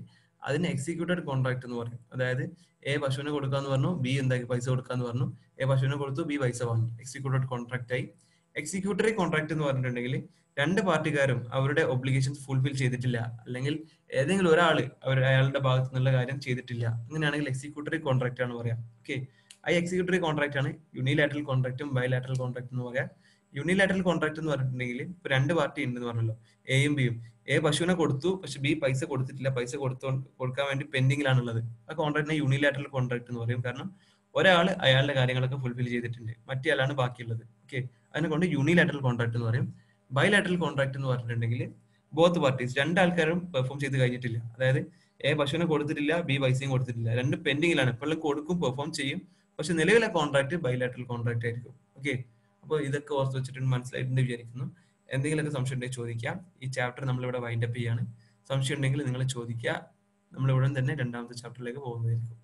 അതിന് എക്സിക്യൂട്ടഡ് കോൺട്രാക്ട് എന്ന് പറയും. അതായത് എ പശുവിനെ കൊടുക്കാന്ന് പറഞ്ഞു, ബി എന്താക്കി പൈസ കൊടുക്കാന്ന് പറഞ്ഞു, എ പശുവിനെ കൊടുത്തു, ബി പൈസ വാങ്ങി, എക്സിക്യൂട്ടഡ് കോൺട്രാക്ട് ആയി. എക്സിക്യൂട്ടറി കോൺട്രാക്ട് എന്ന് പറഞ്ഞിട്ടുണ്ടെങ്കിൽ രണ്ട് പാർട്ടിക്കാരും അവരുടെ ഒബ്ലിഗേഷൻസ് ഫുൾഫിൽ ചെയ്തിട്ടില്ല, അല്ലെങ്കിൽ ഏതെങ്കിലും ഒരാൾ അയാളുടെ ഭാഗത്തു നിന്നുള്ള കാര്യം ചെയ്തിട്ടില്ല, അങ്ങനെയാണെങ്കിൽ എക്സിക്യൂട്ടറി കോൺട്രാക്ട് ആണ് പറയാം. ഓക്കെ, ആ എക്സിക്യൂട്ടറി കോൺട്രാക്ട് ആണ് യൂണിലാറ്ററൽ കോൺട്രാക്റ്റും ബൈലാറ്ററൽ കോൺട്രാക്ട് എന്ന് പറയാം. യൂണിലാറ്ററൽ കോൺട്രാക്ട് എന്ന് പറഞ്ഞിട്ടുണ്ടെങ്കിൽ ഇപ്പൊ രണ്ട് പാർട്ടി ഉണ്ടെന്ന് പറഞ്ഞല്ലോ, എയും ബിയും. എ പശുവിനെ കൊടുത്തു, പക്ഷെ ബി പൈസ കൊടുത്തിട്ടില്ല, പൈസ കൊടുക്കാൻ വേണ്ടി പെൻഡിങ്ങിലാണുള്ളത്. ആ കോൺട്രാക്ടിനെ യൂണിലാറ്ററൽ കോൺട്രാക്ട് എന്ന് പറയും. കാരണം ഒരാൾ അയാളുടെ കാര്യങ്ങളൊക്കെ ഫുൾഫിൽ ചെയ്തിട്ടുണ്ട്, മറ്റേ ആളാണ് ബാക്കിയുള്ളത്. ഓക്കെ, അതിനെ കൊണ്ട് യൂണിലാറ്ററൽ കോൺട്രാക്ട് എന്ന് പറയും. ബൈലാറ്ററൽ കോൺട്രാക്ട് എന്ന് പറഞ്ഞിട്ടുണ്ടെങ്കിൽ ബോത്ത് പാർട്ടീസ്, രണ്ടാൾക്കാരും പെർഫോം ചെയ്ത് കഴിഞ്ഞിട്ടില്ല. അതായത് എ പശുവിനെ കൊടുത്തിട്ടില്ല, ബി പൈസയും കൊടുത്തിട്ടില്ല, രണ്ടും പെൻഡിങ്ങിലാണ്. എപ്പോഴും കൊടുക്കും, പെർഫോം ചെയ്യും, പക്ഷെ നിലവിലെ കോൺട്രാക്ട് ബൈലാറ്ററൽ കോൺട്രാക്ട് ആയിരിക്കും. ഓക്കെ, അപ്പോൾ ഇതൊക്കെ ഓർത്ത് വെച്ചിട്ടുണ്ട്, മനസ്സിലായിട്ടുണ്ട് വിചാരിക്കുന്നു. എന്തെങ്കിലുമൊക്കെ സംശയം ഉണ്ടെങ്കിൽ ചോദിക്കാം. ഈ ചാപ്റ്റർ നമ്മളിവിടെ വൈൻഡപ്പ് ചെയ്യാണ്. സംശയം ഉണ്ടെങ്കിൽ നിങ്ങൾ ചോദിക്കുക. നമ്മൾ ഉടൻ തന്നെ രണ്ടാമത്തെ ചാപ്റ്ററിലേക്ക് പോകുന്നതായിരിക്കും.